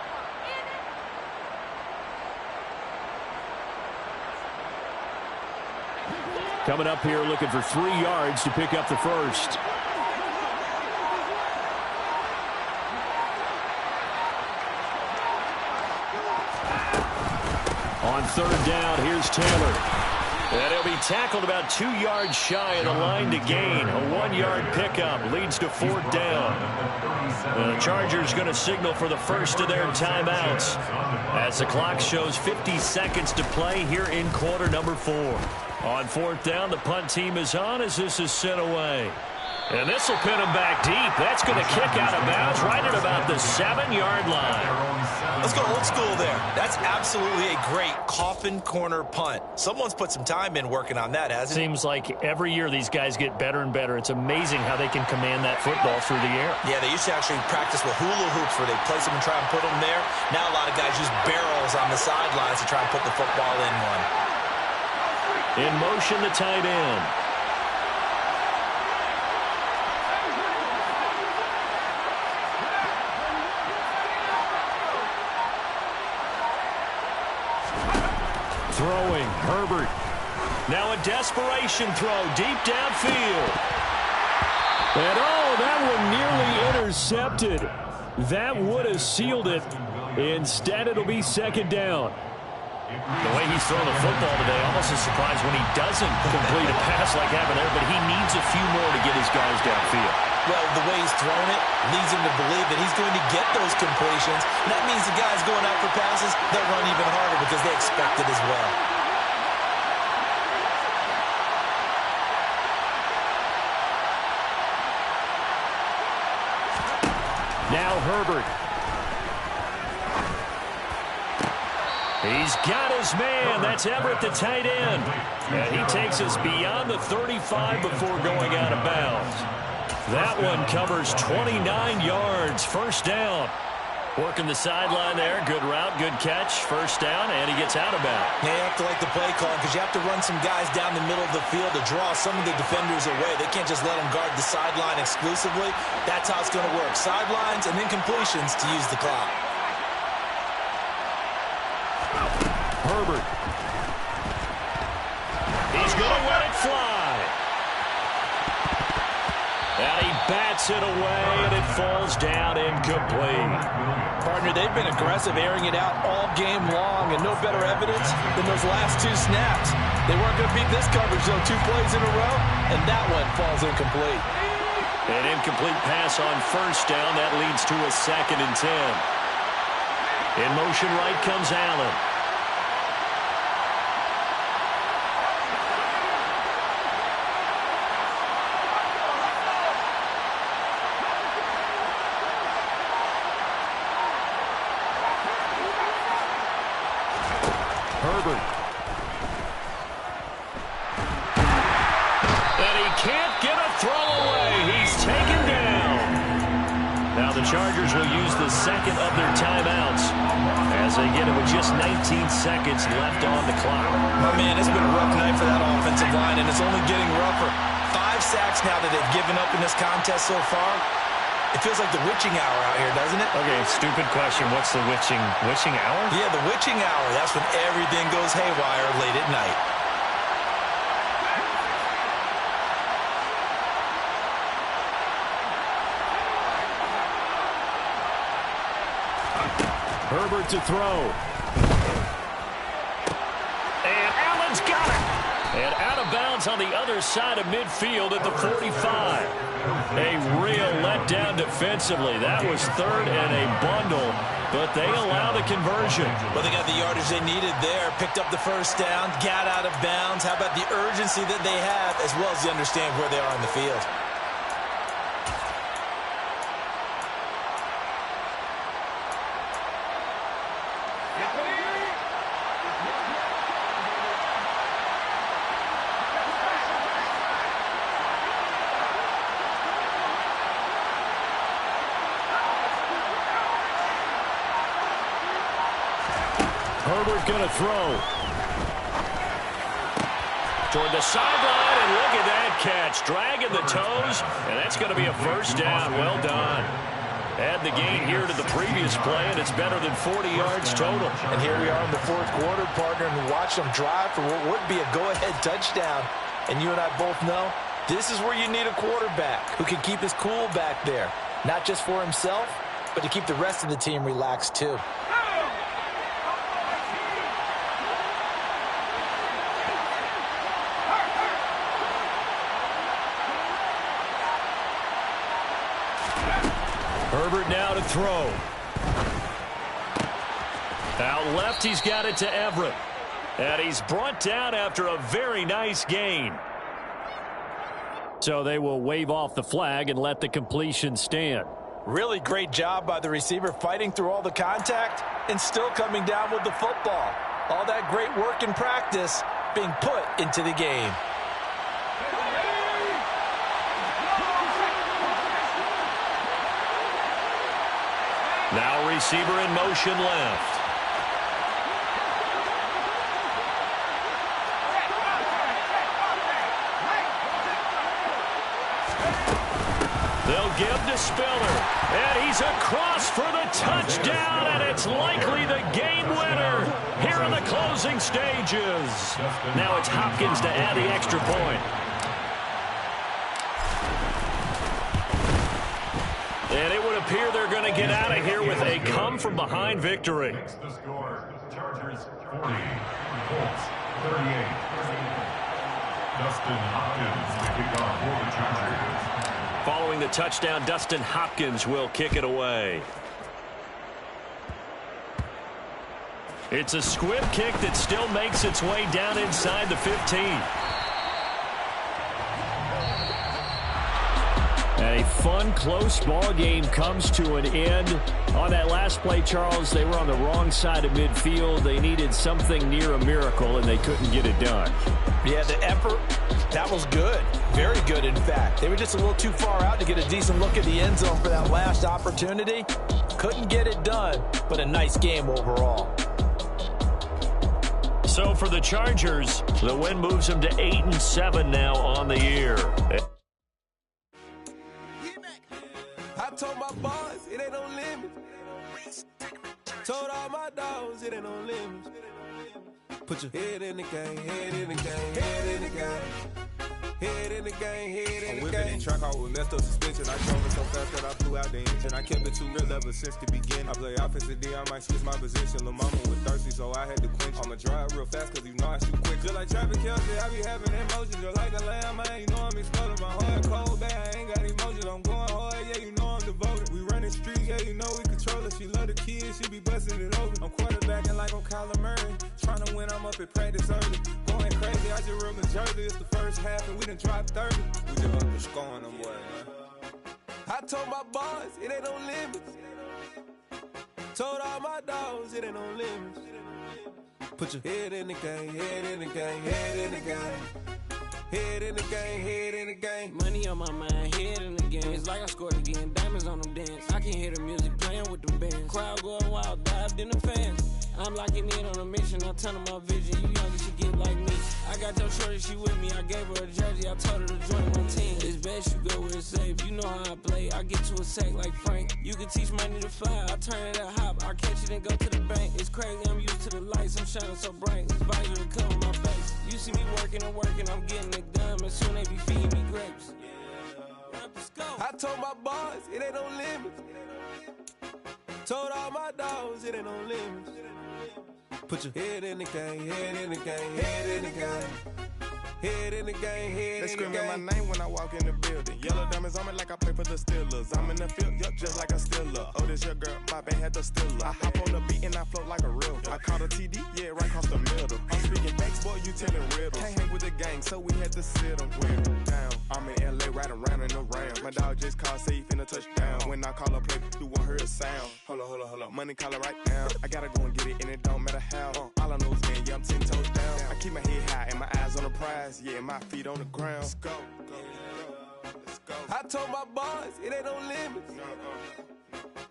Coming up here looking for 3 yards to pick up the first. On 3rd down, here's Taylor. And he'll be tackled about 2 yards shy of the line to gain. A 1-yard pickup leads to 4th down. The Chargers going to signal for the first of their timeouts as the clock shows 50 seconds to play here in quarter number 4. On 4th down, the punt team is on as this is sent away. And this will pin him back deep. That's going to kick out of bounds right at about the 7-yard line. Let's go old school there. That's absolutely a great coffin corner punt. Someone's put some time in working on that, hasn't it? Seems like every year these guys get better and better. It's amazing how they can command that football through the air. Yeah, they used to actually practice with hula hoops where they place them and try and put them there. Now a lot of guys use barrels on the sidelines to try and put the football in one. In motion, the tight end. Throwing, Herbert. Now a desperation throw deep downfield. And oh, that one nearly intercepted. That would have sealed it. Instead, it'll be 2nd down. The way he's throwing the football today, almost a surprise when he doesn't complete a pass like having there, but he needs a few more to get his guys downfield. Well, the way he's thrown it leads him to believe that he's going to get those completions. And that means the guys going out for passes, they'll run even harder because they expect it as well. Now Herbert. He's got his man. That's Everett, the tight end. And he takes us beyond the 35 before going out of bounds. That one covers 29 yards. 1st down. Working the sideline there. Good route, good catch. 1st down, and he gets out of bounds. Yeah, you have to like the play call because you have to run some guys down the middle of the field to draw some of the defenders away. They can't just let them guard the sideline exclusively. That's how it's going to work. Sidelines and then completions to use the clock. Herbert. He's going to let it fly. And he bats it away, and it falls down incomplete. Partner, they've been aggressive, airing it out all game long, and no better evidence than those last 2 snaps. They weren't going to beat this coverage, though, 2 plays in a row, and that one falls incomplete. An incomplete pass on 1st down. That leads to a 2nd and 10. In motion right comes Allen. Herbert. And he can't get a throw away. He's taken down. Now the Chargers will use the 2nd of their timeouts as they get it with just 19 seconds left on the clock. My man, it's been a rough night for that offensive line, and it's only getting rougher. 5 sacks now that they've given up in this contest so far. It feels like the witching hour out here, doesn't it? Okay, stupid question. What's the witching hour? Yeah, the witching hour. That's when everything goes haywire late at night. Herbert to throw. And Allen's got it. And out of bounds on the other side of midfield at the 45. A real letdown defensively. That was 3rd and a bundle. but they allow the conversion. Well, they got the yardage they needed there, picked up the first down, got out of bounds. How about the urgency that they have, as well as they understand where they are on the field? Herbert going to throw. Toward the sideline, and look at that catch. Dragging the toes, and that's going to be a first down. Well done. Add the gain here to the previous play, and it's better than 40 yards total. And here we are in the fourth quarter, partner, and watch them drive for what would be a go-ahead touchdown. And you and I both know this is where you need a quarterback who can keep his cool back there. Not just for himself, but to keep the rest of the team relaxed too. Herbert now to throw. Out left, he's got it to Everett. And he's brought down after a very nice gain. So they will wave off the flag and let the completion stand. Really great job by the receiver fighting through all the contact and still coming down with the football. All that great work in practice being put into the game. Now receiver in motion left. They'll give to Spiller. And he's across for the touchdown, and it's likely the game winner here in the closing stages. Now it's Hopkins to add the extra point. And it would appear they're going to get out of here with a come-from-behind victory. The score, Chargers 40, Colts 38. Dustin Hopkins to kick off for the Chargers. Following the touchdown, Dustin Hopkins will kick it away. It's a squib kick that still makes its way down inside the 15. And a fun, close ball game comes to an end. On that last play, Charles, they were on the wrong side of midfield. They needed something near a miracle, and they couldn't get it done. Yeah, the effort, that was good. Very good, in fact. They were just a little too far out to get a decent look at the end zone for that last opportunity. Couldn't get it done, but a nice game overall. So for the Chargers, the win moves them to 8-7 now on the year. I told my boys it ain't no limit. Told all my dogs it ain't no limit. Put your head in the game, head in the game, head in the game. Head in the game, head in the game. Whipping track out with messed up suspension. I drove it so fast that I flew out the engine. I kept it too real ever since the beginning. I play offensive D, I might switch my position. Lil' mama was thirsty, so I had to quench. I'ma drive real fast, cause you know I shoot quick. Just like traffic Kelsey, I be having emotions. Just like a lamb, man, you know I'm exploding. My heart cold, bad, I ain't got emotions. I'm going hard, yeah, you know I'm devoted. We running streets, yeah, you know we control it. She love the kids, she be busting it over. I'm quarterbacking like I'm Kyler Murray. Trying to win, I'm up at practice early. Going crazy, I just real Jersey. It's the first half, and we done dropped 30. We just up to scoring them, boy, man. I told my boys it ain't no limits. Told all my dogs it ain't no limits. Put your head in the game, head in the game, head in the game. Head in the game, head in the game. Money on my mind, head in the game. It's like I scored again, diamonds on them dance. I can hear the music playing with them bands. Crowd going wild, dived in the fans. I'm locking in on a mission, I turn on my vision. You young, you should get like me. I got your shorty, she with me. I gave her a jersey, I told her to join my team. It's best you go where it's safe. You know how I play, I get to a sack like Frank. You can teach money to fly, I turn it at hop. I catch it and go to the bank. It's crazy, I'm used to the lights, I'm shining so bright. It's visor to come on my face. You see me working and working, I'm getting it done. And soon they be feeding me grapes. I told my boys it ain't no limits. Told all my dogs it ain't no limits. Put your head in the game, head in the game, head in the game. Head in the game, head they screaming my name when I walk in the building. Yellow diamonds on me like I play for the Steelers. I'm in the field, yup, just like a Steeler. Oh, this your girl, my bad, had the Steeler. I hop on the beat and I float like a real. I caught a TD, yeah, right across the middle. I'm speaking facts, boy, you telling riddles. Can't hang with the gang, so we had to sit them down. I'm in LA, riding around in the Rams. My dog just called, say he finna touch down. When I call a play, you won't hear a sound. Hold up, money caller right now. I gotta go and get it, and it don't matter how. All I know is, man, yeah, I'm 10 toes down. I keep my head high and my eyes on the prize. Yeah, my feet on the ground. Let's go. Let's go. I told my boys, it ain't no limits.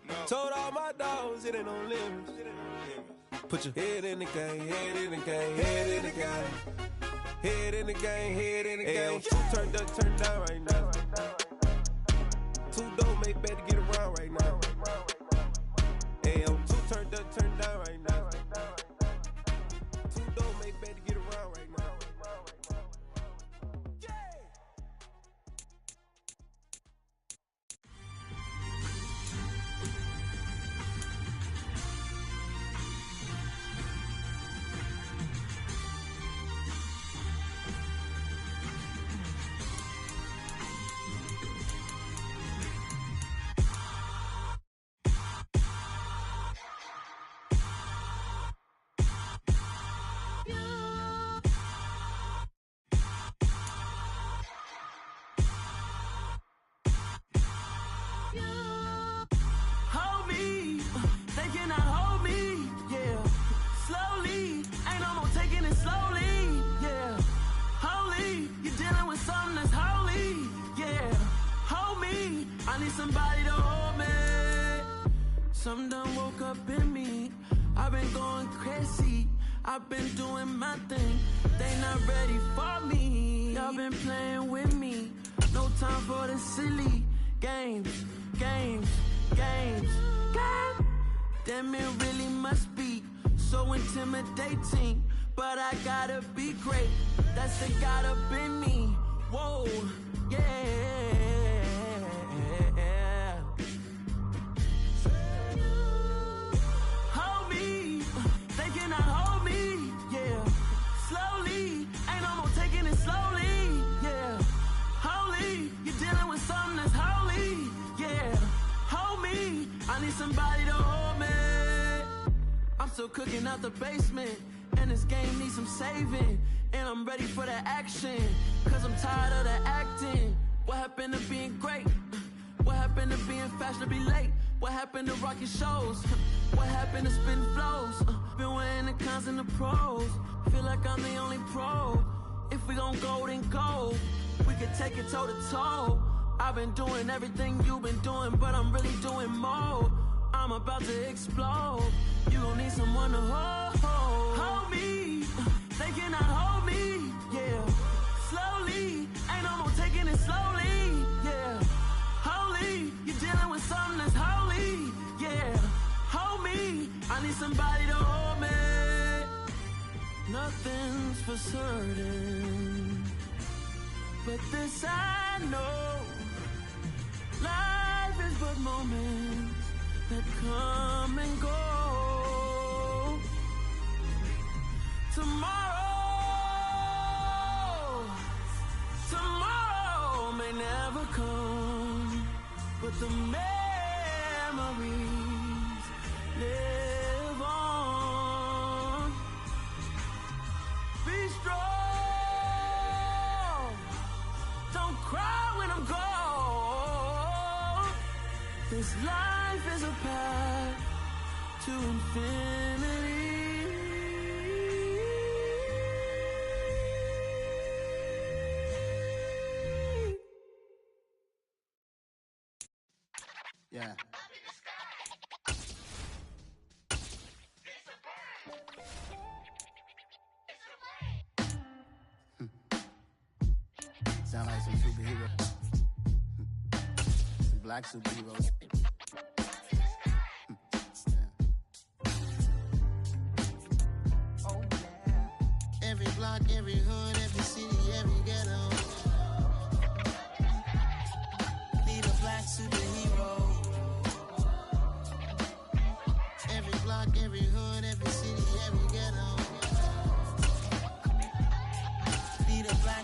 No. Told all my dogs, it ain't no limits. Put your head in the game, head in the game, head in the game. Head in the game, head in the game. Two turned up, turned down right now. Two don't make bad to get around right now. Hey, two turned up, turned down right now. Two don't make bad to get around right now. Somebody to hold me. Something done woke up in me. I've been going crazy. I've been doing my thing. They not ready for me. Y'all been playing with me. No time for the silly games. Damn, it really must be so intimidating. But I gotta be great. That's the God up in me. Whoa, yeah. Somebody to hold me. I'm still cooking out the basement, and this game needs some saving. And I'm ready for the action, cause I'm tired of the acting. What happened to being great? What happened to being fashionably late? What happened to rocking shows? What happened to spitting flows? Been weighing the cons and the pros. Feel like I'm the only pro. If we gon' go, then go. We could take it toe to toe. I've been doing everything you've been doing, but I'm really doing more. I'm about to explode. You gon' need someone to hold me. They cannot hold me, yeah. Slowly, ain't no more taking it slowly, yeah. Holy, you're dealing with something that's holy, yeah. Hold me, I need somebody to hold me. Nothing's for certain, but this I know. Life is but moments that come and go. Tomorrow may never come, but the memories live on. Be strong, don't cry when I'm gone. This life is a path to infinity. Yeah. Sound like some superheroes. Some black superheroes. Oh yeah. Every block, every hood, every city, every ghetto. Need a black superhero. Every block, every hood, every city, every ghetto. Need a black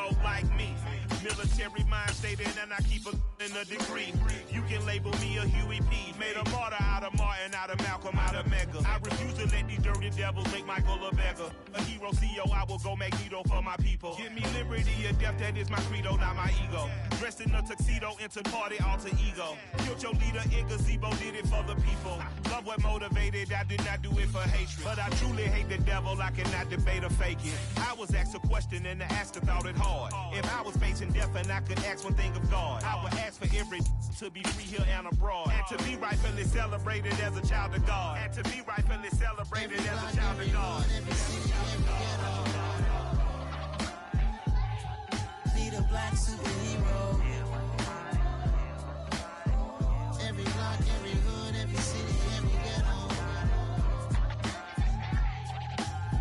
hero like me. Military mind state and I keep in a degree. You can label me a Huey P. Made a martyr out of Martin, out of Malcolm, out of Mega. I refuse to let these dirty devils make Michael a beggar. A hero CEO, I will go Magneto for my people. Give me liberty or death, that is my credo, not my ego. Dressed in a tuxedo, into party, alter ego. Killed your leader in gazebo, did it for the people. Love what motivated, I did not do it for hatred. But I truly hate the devil, I cannot debate or fake it. I was asked a question and the asker thought it hard. If I was facing death and I could ask one thing of God, I would ask for every to be free here and abroad. And to be rightfully celebrated as a child of God. And to be rightfully celebrated as a child of God. Need a black superhero. Every block, every hood, every city, every ghetto.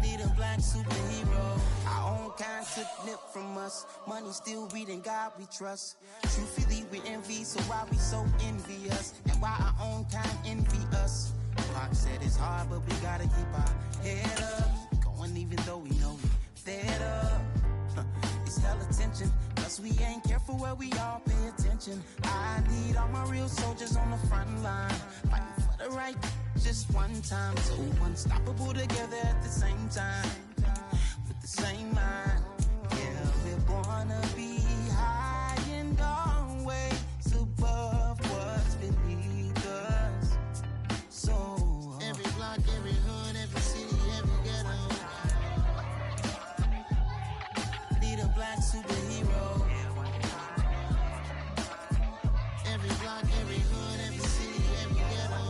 Need a black superhero. Our own kind took nip from us. Money still reading God we trust. Truthfully we envy, so why we so envious? And why our own kind envy us? Pac said it's hard, but we gotta keep our head up. Going even though we know we fed up. It's hell attention, cause we ain't careful where we all pay attention. I need all my real soldiers on the front line, fighting for the right just one time. So unstoppable together at the same time, with the same mind. Yeah, we're gonna be high and always above what's beneath us. So every block, every hood, every city, every ghetto. Need a black superhero. Every block, every hood, every city, every ghetto.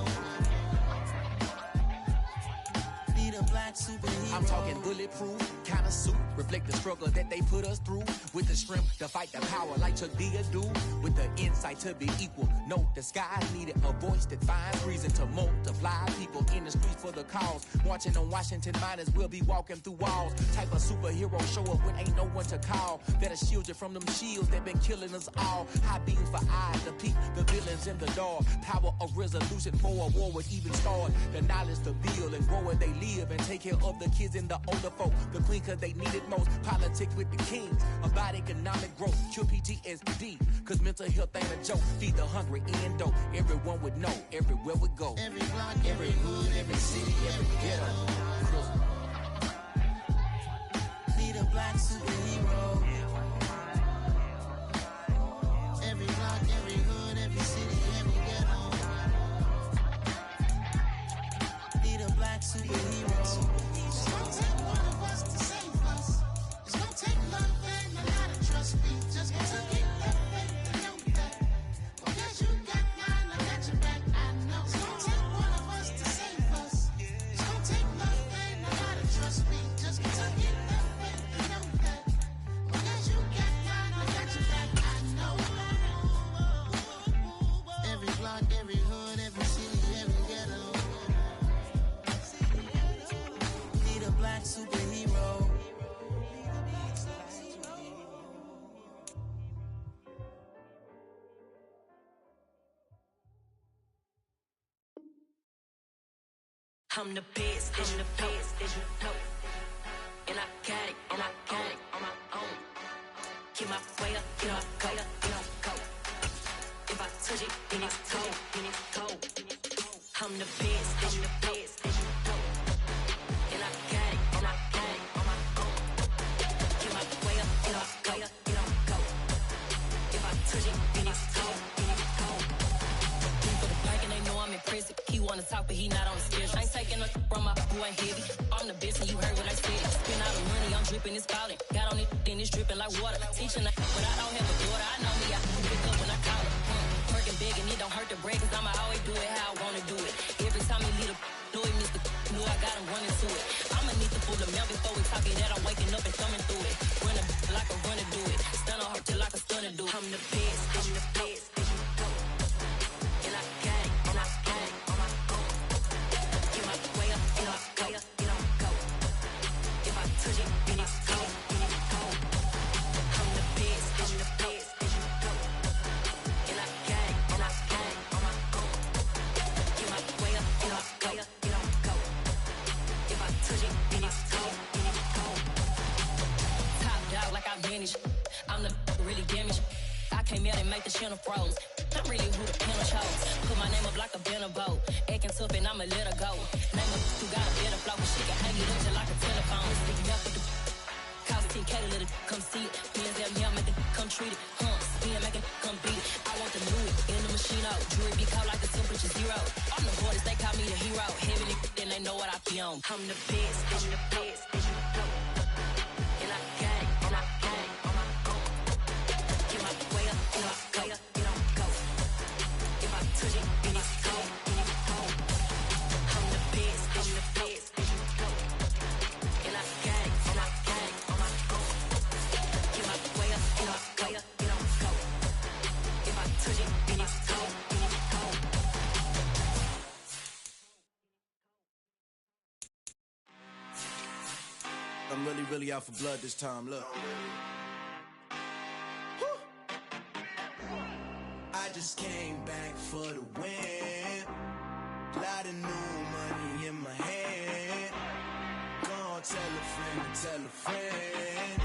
Need a black superhero. I'm talking bulletproof kind of suit, reflect the struggle that they put us through. With the strength to fight the power like Chuck D do. With the insight to be equal. No, the sky needed a voice that finds reason to multiply. People in the streets for the cause. Marching on Washington miners will be walking through walls. Type of superhero show up when ain't no one to call. That'll shield you from them shields that been killing us all. High beams for eyes to peek the villains in the dark. Power of resolution for a war would even start. The knowledge to build and grow where they live and take care of the kids and the older folk. The queen cause they need it most. Politics with the kings. About economic growth. Cure PTSD. Cause mental health ain't a joke. Feed the hungry and dope. Everyone would know. Everywhere we go. Every block, every hood, every city, every ghetto. Need a black superhero. Every block, every hood, every city, every ghetto. Need a black superhero. It's gonna take one of us to save us. It's gonna take love and a lot of trust. We just gotta get that faith and know that. Because you got mine, I got your back, I know. It's gonna take one of us to save us. It's gonna take love and a lot of trust. We just gotta get that faith and know that. Because you got mine, I got your back, I know. Every block, every hood, every city, every ghetto. Need a black superhero. I'm the best, I'm the best, as you know. And I got it, and I got it on my own. Get my way up, get my go, get on go. If I touch it, then it's cold, then it's cold. I'm the best, I'm the best, as you know. And I got it, and I got it on my own. Get my way up, get my go, get on go. If I touch it, then it's cold, then it's cold. He for the blank and they know I'm impressive. He wanna talk, but he not on the schedule. I ain't taking a from my boy ain't heavy. I'm the best and you heard what I said. Spend all the money, I'm dripping, it's falling. Got on it, then it's dripping like water. Teaching but I don't have a daughter. I know me, I can pick up when I call it. Working big and it don't hurt the break, cause I'ma always do it how I wanna do it. Every time he lead a know he missed the knew I got him running to it. I'ma need to pull the mail before we talking that I'm waking up and thumbing through it. Run a like a runner do it. Stun on her till like a stunner do it. I'm the best, I'm the best, as you know. And I got it, and I got it on my own. Get my way up, get my go, get on go. If I touch it, then it's cold, then it's cold. I'm the best, I'm the best, as you know. And I got it, and I got it on my own. Get my way up, get my go, get on go. If I touch it, then it's cold, then it's cold. Top dog like I manage. I'm the really damaged. I came out and make the channel froze. I'm really who the panel chose. Put my name up like a banner boat. Acting tough and I'ma let her go. Name her who got a better flow, but she can hang it up just like a telephone. Speaking up with the cost 10K to let it come see it. Hands down, yeah, make it come treat it. Spin, make it come beat it. I want the Louis in the machine out. Jewelry be caught like the temperature 0. I'm the hardest, they call me the hero. Heavy then they know what I be on. I'm the best, I'm the best, and you know. And I got it, and I got it on my own. Get my way up, get my way up, it don't go. If I touch it, then it's cold, then it's cold. I'm the best, I'm the best, and you know. And I got it, and I got it on my own. Get my way up, get my way up, it don't go. If I touch it, then it's cold, then it's cold. I'm really out for blood this time, look. I just came back for the win. Lot of new money in my hand. Gonna tell a friend and tell a friend.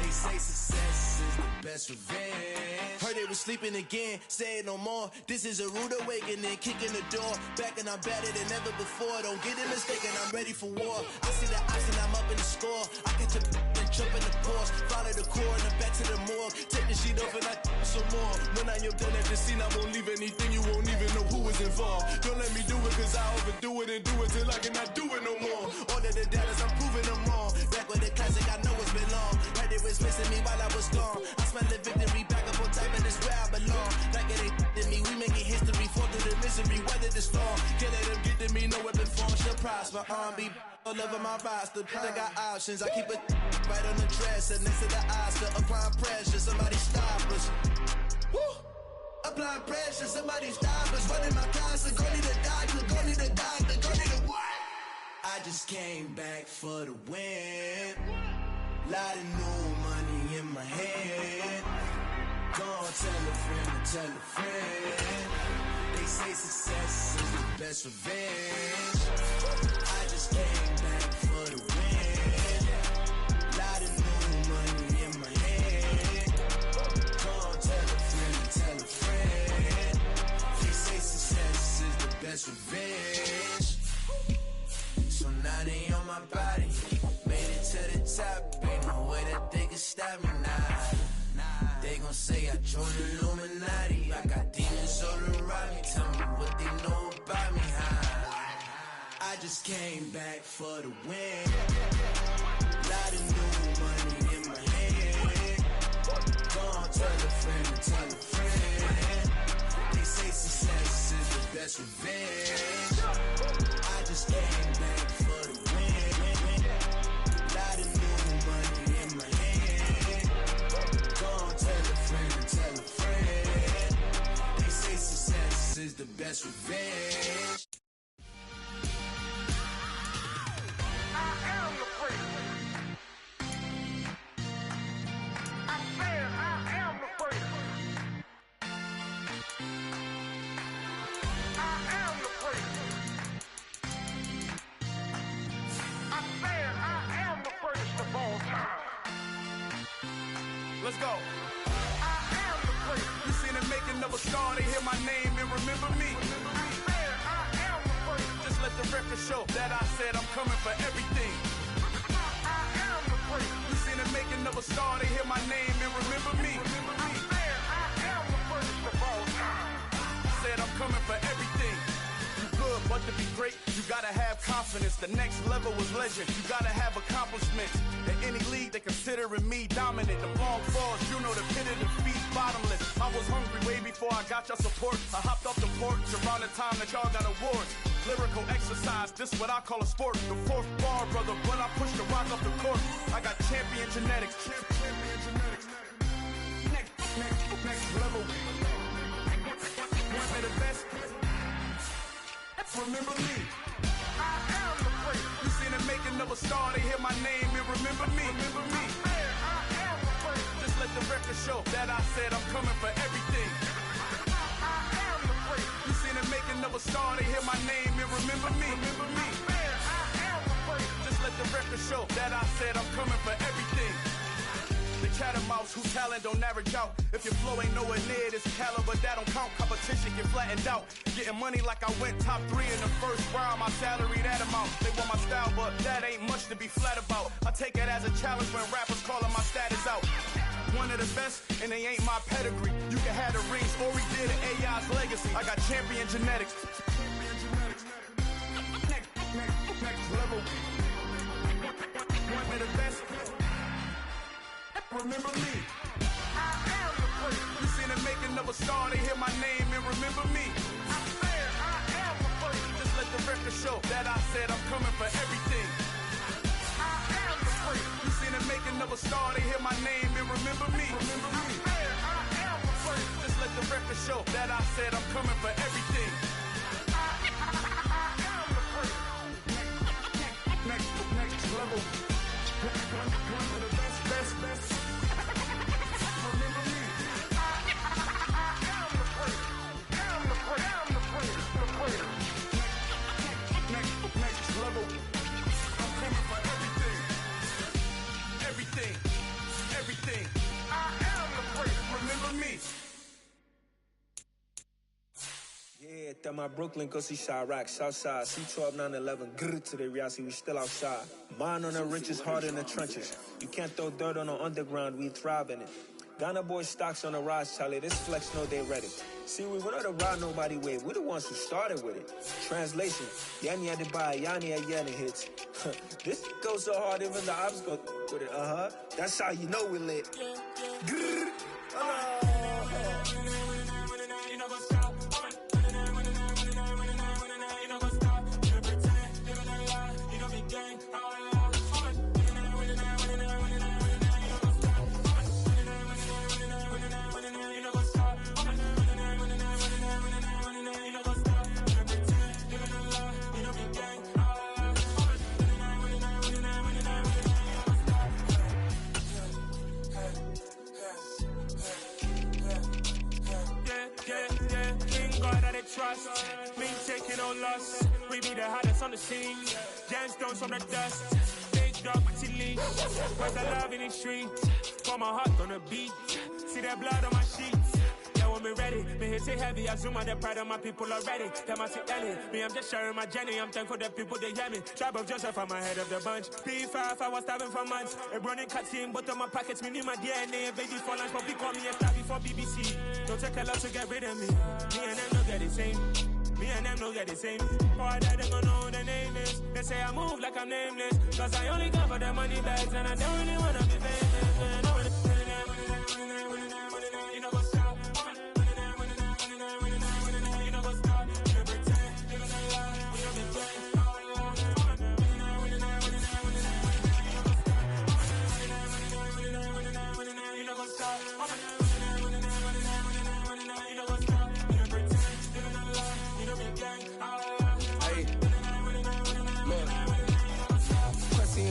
They say success is the best revenge. Heard they was sleeping again, say it no more. This is a rude awakening, kicking the door. Back and I'm better than ever before. Don't get it mistaken, I'm ready for war. I see the ice and I'm up in the score. I get to and jump in the course. Follow the core and then back to the morgue. Take the sheet off and I some more. When I am done at the scene, I won't leave anything. You won't even know who is involved. Don't let me do it cause I overdo it and do it till I cannot do it no more. All of the doubters, I'm proving them wrong. Back with the classic, I know it's been long. Heard they was missing me while I was gone. I smell the victory back up on top and it's where I belong. Like it ain't to me, we making history. Fall through the misery, weather the storm. Can't let them get to me, no weapon form shall prosper. R&B all over my roster. I got options, I keep it right on the dresser. Next to the Oscar, applying pressure, somebody stop us. Woo! Applying pressure, somebody stop us. Running my closet, go need a doctor, go need a doctor, go need a what? I just came back for the win. Lot of new money in my hand. Gonna tell a friend and tell a friend. They say success is the best revenge. I just came back for the win. Lot of new money in my hand. Gonna tell a friend and tell a friend. They say success is the best revenge. So now they on my body. Made it to the top. Ain't no way that they can stop me now. They gon' say I joined the Illuminati. I got demons all around me. Tell me what they know about me, huh? I just came back for the win. Lot of new money in my hand. Gonna tell a friend and tell a friend. They say success is the best revenge. I just came back for the win. Lot of new money in my hand. Gonna tell a friend and tell a friend. They say success is the best revenge. Let's go. I am the great. You seen the making of a star, they hear my name and remember me. I am the great. Just let the record show that I said I'm coming for everything. I am the great. You seen the making of a star, they hear my name and remember me. I am the greatest of all time. Said I'm coming for everything. You good, but to be great, you gotta have confidence. The next level was legend. You gotta have accomplishments. In any league, they considering me dominant. The long falls, you know the pit of defeat, bottomless. I was hungry way before I got your support. I hopped off the porch around the time that y'all got awards. Lyrical exercise, this what I call a sport. The fourth bar, brother, when I push the rock off the court. I got champion genetics. Champion genetics. Next level. Want me the best? Remember me. I am the great. You seen the making of a star, they hear my name and remember me. Remember me. I am the great. Just let the record show that I said I'm coming for everything. I am the great. You seen the making of a star, they hear my name and remember me. Remember me. I am the great. Just let the record show that I said I'm coming for everything. The Chattermouth True talent don't average out. If your flow ain't nowhere near this caliber, that don't count. Competition get flattened out. Getting money like I went top 3 in the first round. My salary that amount. They want my style, but that ain't much to be flat about. I take it as a challenge when rappers calling my status out. One of the best, and they ain't my pedigree. You can have the rings, or we did it, AI's legacy. I got champion genetics. Next level. One of the best. Remember me. I am the first. You seen the making of a star, they hear my name and remember me. I said I am the first. Just let the record show that I said I'm coming for everything. I am the first. You seen the making of a star, they hear my name and remember me. Remember me. I said I am the first. Just let the record show that I said I'm coming for everything. I am the first. Next level. One of the best. Remember me. I am the first. I'm the first. Next level. I'm coming for everything. Everything. I am the first. Remember me. Yeah, that my Brooklyn, go see Chirac, Southside, C12, 911, grrr to the reality, we still outside. Mine on the richest, heart in the trenches. You can't throw dirt on the underground, we thrive in it. Ghana boys stocks on the rise, Charlie, this flex know they ready. See, we went on the ride nobody with, we're the ones who started with it. Translation, Yani had to buy, Yani had Yanni hits. This goes so hard, even the ops go with it, That's how you know we lit. Grrr, trust, me taking no loss. We be the hottest on the scene. Gemstones from the dust. Big dog, pretty leash. Where's the love in the street? Pour my heart on the beat. See that blood on my sheets. Yeah, when me ready, me hit it heavy. I zoom on the pride of my people already. Tell my sit Ellie, me I'm just sharing my journey. I'm thankful the people they hear me. Tribe of Joseph, I'm ahead of the bunch. P5, I was starving for months. A running cuts in, but on my pockets, me need my DNA. Baby for lunch, but we call me a star before BBC. Don't take a lot to get rid of me. Me and them no get the same. Me and them no get the same. Boy, that they gon' know who the name is. They say I move like I'm nameless. Cause I only come for the money bags. And I don't really wanna be famous. Man, I wanna you know what's up. You know what's up. You pretend. You know the lie. You know the game. You know what's up.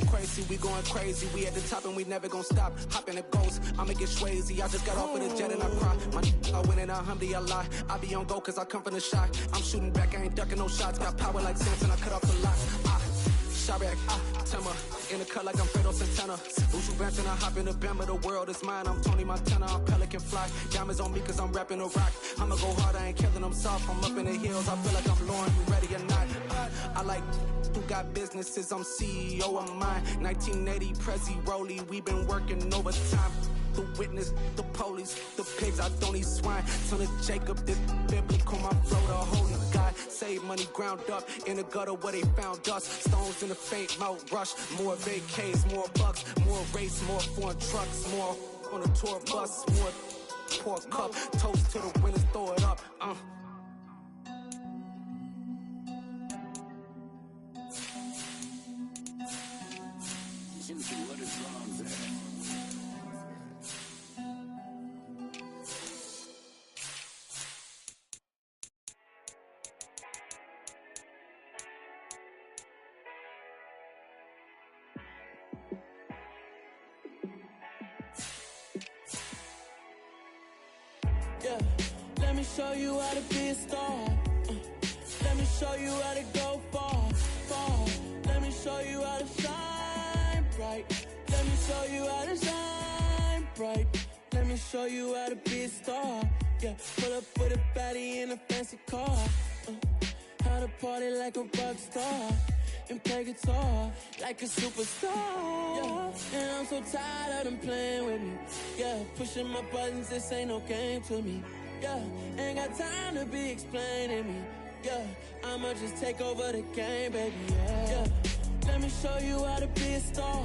Crazy, we going crazy. We at the top and we never gon' stop. Hop in the ghost, I'ma get swayzy. I just got off of the jet and I cry. I win in a Humvee, I lie. I be on go cause I come from the shot. I'm shooting back, I ain't ducking no shots. Got power like Samson, I cut off the lot. Chirac, Timber, in the cut like I'm Fredo Santana. Usu Benton, I hop in the Bama, the world is mine. I'm Tony Montana, I'm Pelican Fly. Diamonds on me cause I'm rapping a rock. I'ma go hard, I ain't killing them soft. I'm up in the hills, I feel like I'm Lauren, you ready or not? I like who got businesses, I'm CEO of mine. 1980, Prezi Rolly, we been working overtime. The witness, the police, the pigs, I don't eat swine. Son of Jacob, this biblical, my flow, the holy God. Save money ground up in the gutter where they found us. Stones in the faint mouth rush. More vacays, more bucks, more race, more foreign trucks, more on a tour bus, more pour cup. Toast to the winners, throw it up. Yeah, let me show you how to be a star. Let me show you how to go far, far. Let me show you how to shine bright. Let me show you how to shine bright. show you how to be a star. Yeah, pull up with a baddie in a fancy car. How to party like a rock star and play guitar like a superstar. Yeah, and I'm so tired of them playing with me. Yeah, pushing my buttons, this ain't no game to me. Yeah, ain't got time to be explaining me. Yeah, I'ma just take over the game, baby. Yeah, let me show you how to be a star.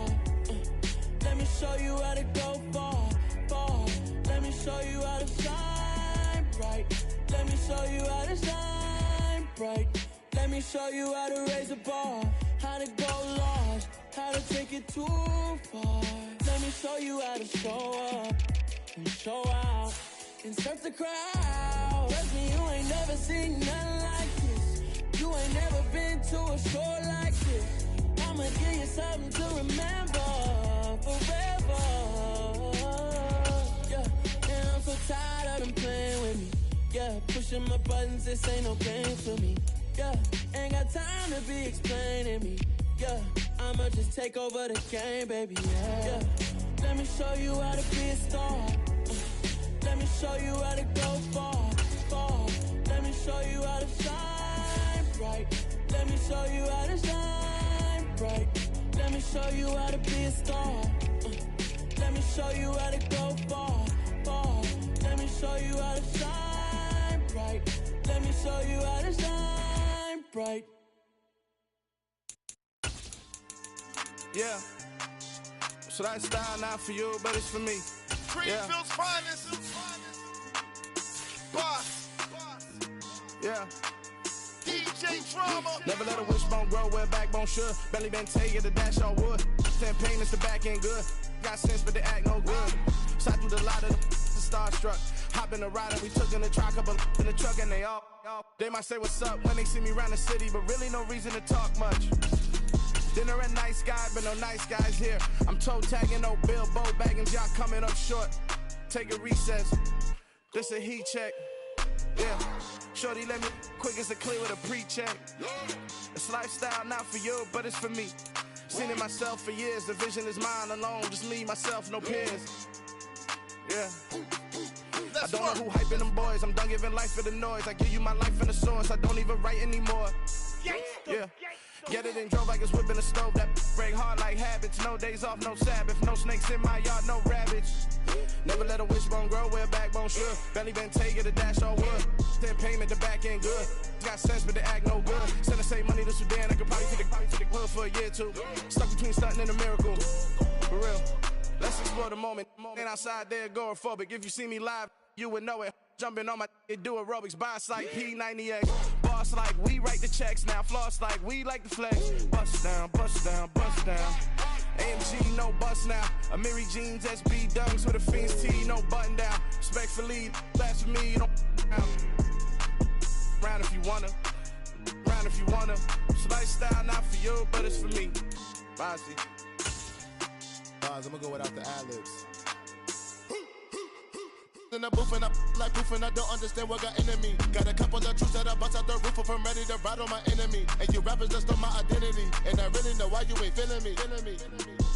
Let me show you how to go far, far. Let me show you how to shine bright. Let me show you how to shine bright. Let me show you how to raise a bar, how to go large, how to take it too far. Let me show you how to show up and show out and surf the crowd. Trust me, you ain't never seen nothing like this. You ain't never been to a show like this. I'ma give you something to remember forever. Yeah, and I'm so tired of them playing with me. Yeah, pushing my buttons, this ain't no game to me. Yeah, ain't got time to be explaining me. Yeah, I'ma just take over the game, baby. Yeah, let me show you how to be a star. Let me show you how to go far, far. Let me show you how to shine bright. Let me show you how to shine bright. Let me show you how to be a star. Let me show you how to go far, far. Let me show you how to shine bright. Let me show you how to shine bright. Yeah. So that style not for you, but it's for me. Greenfield's finest. Boss. Yeah. DJ Drama. Never let a wishbone grow where a backbone should. Belly been take the dash on wood. Champagne is the back end good. Got sense, but they act no good. Shot through the lot of the starstruck. Hop in the ride and we took in the truck, up in the truck and they all. They might say what's up when they see me around the city, but really no reason to talk much. Dinner at nice guy, but no nice guys here. I'm toe tagging, no Bilbo bagging, y'all coming up short. Take a recess. This a heat check. Yeah. Shorty let me quick as a clear with a pre-check. It's lifestyle not for you, but it's for me. Seen it myself for years. The vision is mine alone. Just me, myself, no peers. Yeah. I don't know who hyping them boys. I'm done giving life for the noise. I give you my life in the source. I don't even write anymore. Yeah. Get it and drove like it's whipping a stove. That break hard like habits. No days off, no Sabbath. No snakes in my yard, no rabbits. Never let a wishbone grow where a backbone should. Belly been take it, a dash on wood. Then payment, the back end good. Got sense, but they act no good. Send the same money to Sudan. I could probably take the hood for a year or two. Stuck between stunting and a miracle. For real. Let's explore the moment. Ain't outside there agoraphobic. If you see me live, you would know it. Jumping on my do aerobics, boss like P90X. Boss like we write the checks now. Floss like we like the flex. Bust down, bust down, bust down. AMG, no bust now. Amiri jeans, SB dunks with a Fiends T, no button down. Respectfully, that's for me, you don't round if you wanna. Round if you wanna. It's lifestyle not for you, but it's for me. Bossy. I'm gonna go without the ad-libs. In the booth and I like proof and I don't understand what got into me. Got a couple of truths that I bust out the roof if I'm ready to ride on my enemy. And you rappers just stole my identity. And I really know why you ain't feeling me.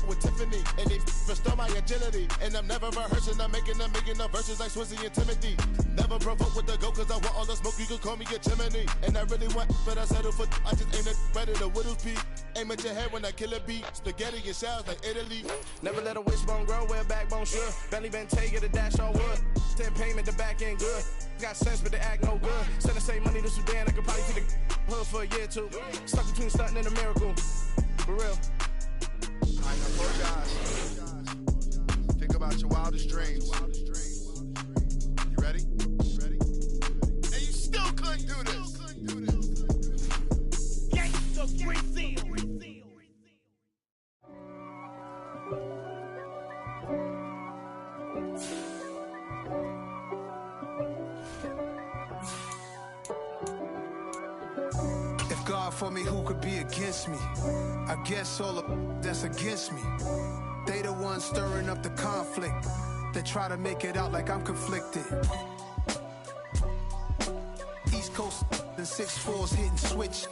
With Tiffany, and they restore my agility. And I'm never rehearsing, I'm making the verses like Swizzy and Timothy. Never provoke with the go, cause I want all the smoke, you can call me a chimney. And I really want, but I settle for, I just aim it ready to Whittles Peak. Aim at your head when I kill a beat. Spaghetti and shells like Italy. Never let a wishbone grow where a backbone should. Belly been take it, a dash on wood. 10 payment, the back end good. Got sense, but they act no good. Send the same money to Sudan, I could probably take the hood for a year or two. Stuck between stunting and a miracle. For real. I apologize. Think about your wildest dreams. You ready? And you still couldn't do this. Gangsta Brazil. If God for me, who could be against me? I guess all of that's against me. They the ones stirring up the conflict. They try to make it out like I'm conflicted. East Coast and 6'4s hitting switch.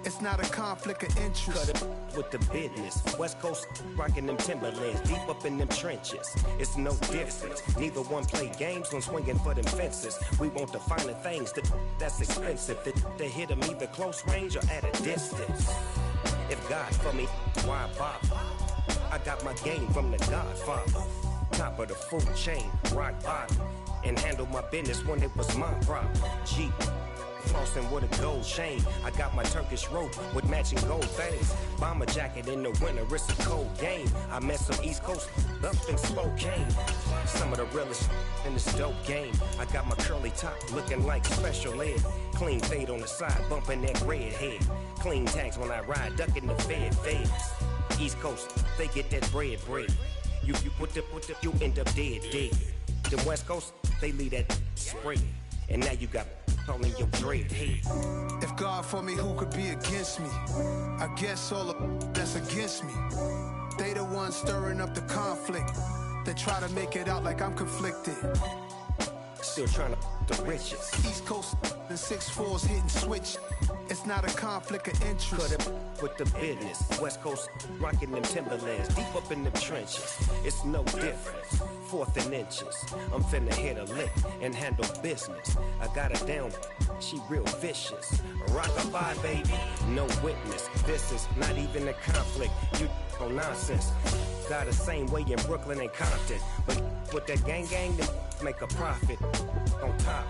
It's not a conflict of interest. Cut it with the business. West Coast rocking them Timberlands, deep up in them trenches. It's no difference. Neither one play games when swinging for them fences. We want the finer things that's expensive. They hit them either close range or at a distance. If God for me, why bother? I got my game from the Godfather. Top of the food chain, rock bottom. And handle my business when it was my problem. Jeep. Flossing with a gold chain. I got my Turkish rope with matching gold things. Bomber jacket in the winter, it's a cold game. I met some East Coast up in Spokane. Some of the realest in this dope game. I got my curly top looking like special ed. Clean fade on the side, bumping that red head. Clean tags when I ride, ducking the feds. East Coast, they get that bread. You you end up dead. Them West Coast, they leave that spray. And now you got all in your dread head. If God for me, who could be against me? I guess all of that's against me. They the ones stirring up the conflict. They try to make it out like I'm conflicted. Still trying to the riches. East Coast and 6'4's hitting switch. It's not a conflict of interest. Cut it with the business. West Coast rocking them Timberlands, deep up in them trenches. It's no difference. 4th and inches. I'm finna hit a lick and handle business. I got her down, she real vicious. Rock-a-bye, baby, no witness. This is not even a conflict. You on nonsense. Got the same way in Brooklyn and Compton. But with that gang, then make a profit. On top,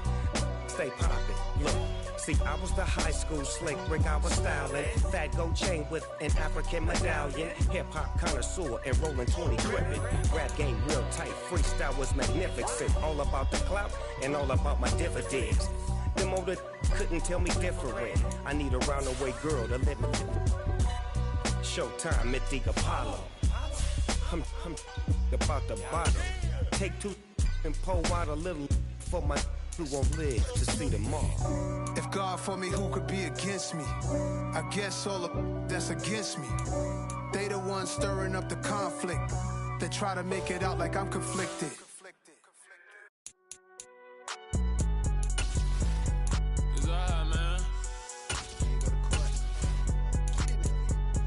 stay poppin'. Look. See, I was the high school slick Rick, I was styling. Fat gold chain with an African medallion. Hip-hop connoisseur and rolling 20 gripping. Rap game real tight, freestyle was magnificent. All about the clout and all about my dividends. Them older couldn't tell me different. I need a round-the-way girl to live in. Showtime at the Apollo. I'm about the bottom. Take 2 and pull out a little for my who won't live to see tomorrow. If God for me, who could be against me? I guess all of that's against me. They the ones stirring up the conflict. They try to make it out like I'm conflicted. It's alright, man.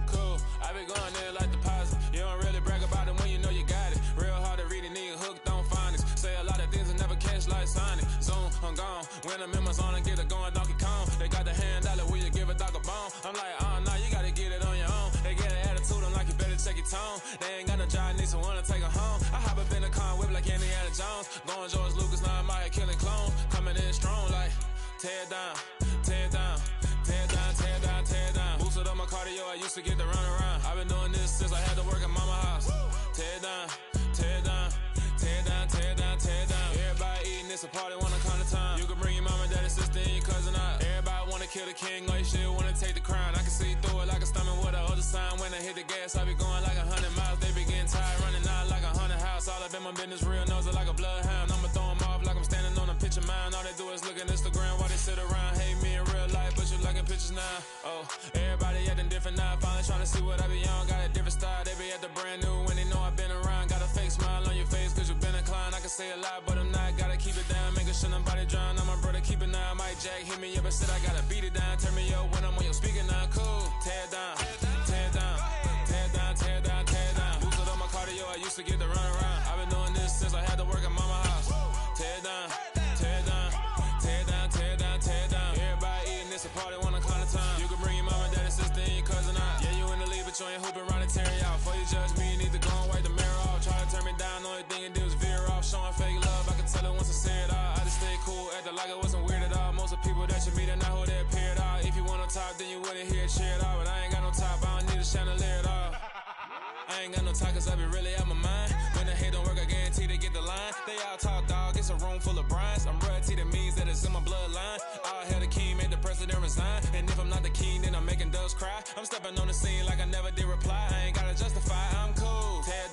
Cool. I been going there like deposit. You don't really brag about it when you know you got it. Real hard to read a nigga hooked on phonics. Say a lot of things and never catch like Sonic. Zone, I'm gone. When I'm in my zone, I get it going Donkey Kong. They got the $100, will you give a dog a bone? I'm like, nah, you gotta get it on your own. They get an attitude, I'm like, you better check your tone. They ain't got no job, need someone to take her home. I hop up in the car, whip like Indiana Jones. Going George Lucas, now I'm out here killing clones. Coming in strong like, tear down, tear down, tear down, tear down, tear down. Boosted up my cardio, I used to get the run around. I've been doing this since I had to work at mama house. Tear down, tear down, tear down, tear down, tear down. Everybody eating, it's a party, wanna count the time. You can bring your mama, daddy, sister, and your cousin out. Everybody wanna kill the king, or you shit wanna take the crown. I can see through it like a stomach with a other sign. When I hit the gas, I be going like 100 miles. They be getting tired, running out like 100 house. All up in my business, real nose it like a bloodhound. I'ma throw 'em off like I'm standing on a picture mound. All they do is look at Instagram while they sit around. Hate me in real life, but you liking pictures now. Oh, everybody acting different now. Finally trying to see what I be on. Got a different style, they be at the brand new when they know I've been around. Got a fake smile on your face, cause you been inclined. I can say a lot, but I'm not. Gotta keep it down, making sure nobody drown. I'm my brother, keep it now. Mike Jack hit me up and said I gotta beat it down. Turn me up when I'm on your speaker now. Cool, tear down, tear down, tear down, tear down, tear down. Boosted up my cardio, I used to get the run around. I've been doing this since I had to work at mama house. Tear down, tear down, tear down, tear down, tear down. Everybody eating, it's a party, wanna count the time. You can bring your mama, daddy, sister, and your cousin out. Yeah, you in the lead, but you ain't hooping around and tear out. Before you judge me, you need to go and wipe the mirror off. Try to turn me down, only thing you do is veer off. Showing fake love, I can tell it once I see it all. I just stay cool, acting like it wasn't weird at all. Most of the people that you meet are not who they appear at all. If you want on top, then you wouldn't hear it cheer at all. But I ain't got no top, I don't need a chandelier at all. I ain't got no talk, cause I be really out my mind. When the hate don't work, I guarantee they get the line. They all talk, dog, it's a room full of brines. I'm royalty, that means that it's in my bloodline. All hell the king, made the president resign. And if I'm not the king, then I'm making doves cry. I'm stepping on the scene like I never did reply. I ain't gotta justify, I'm cool. Tear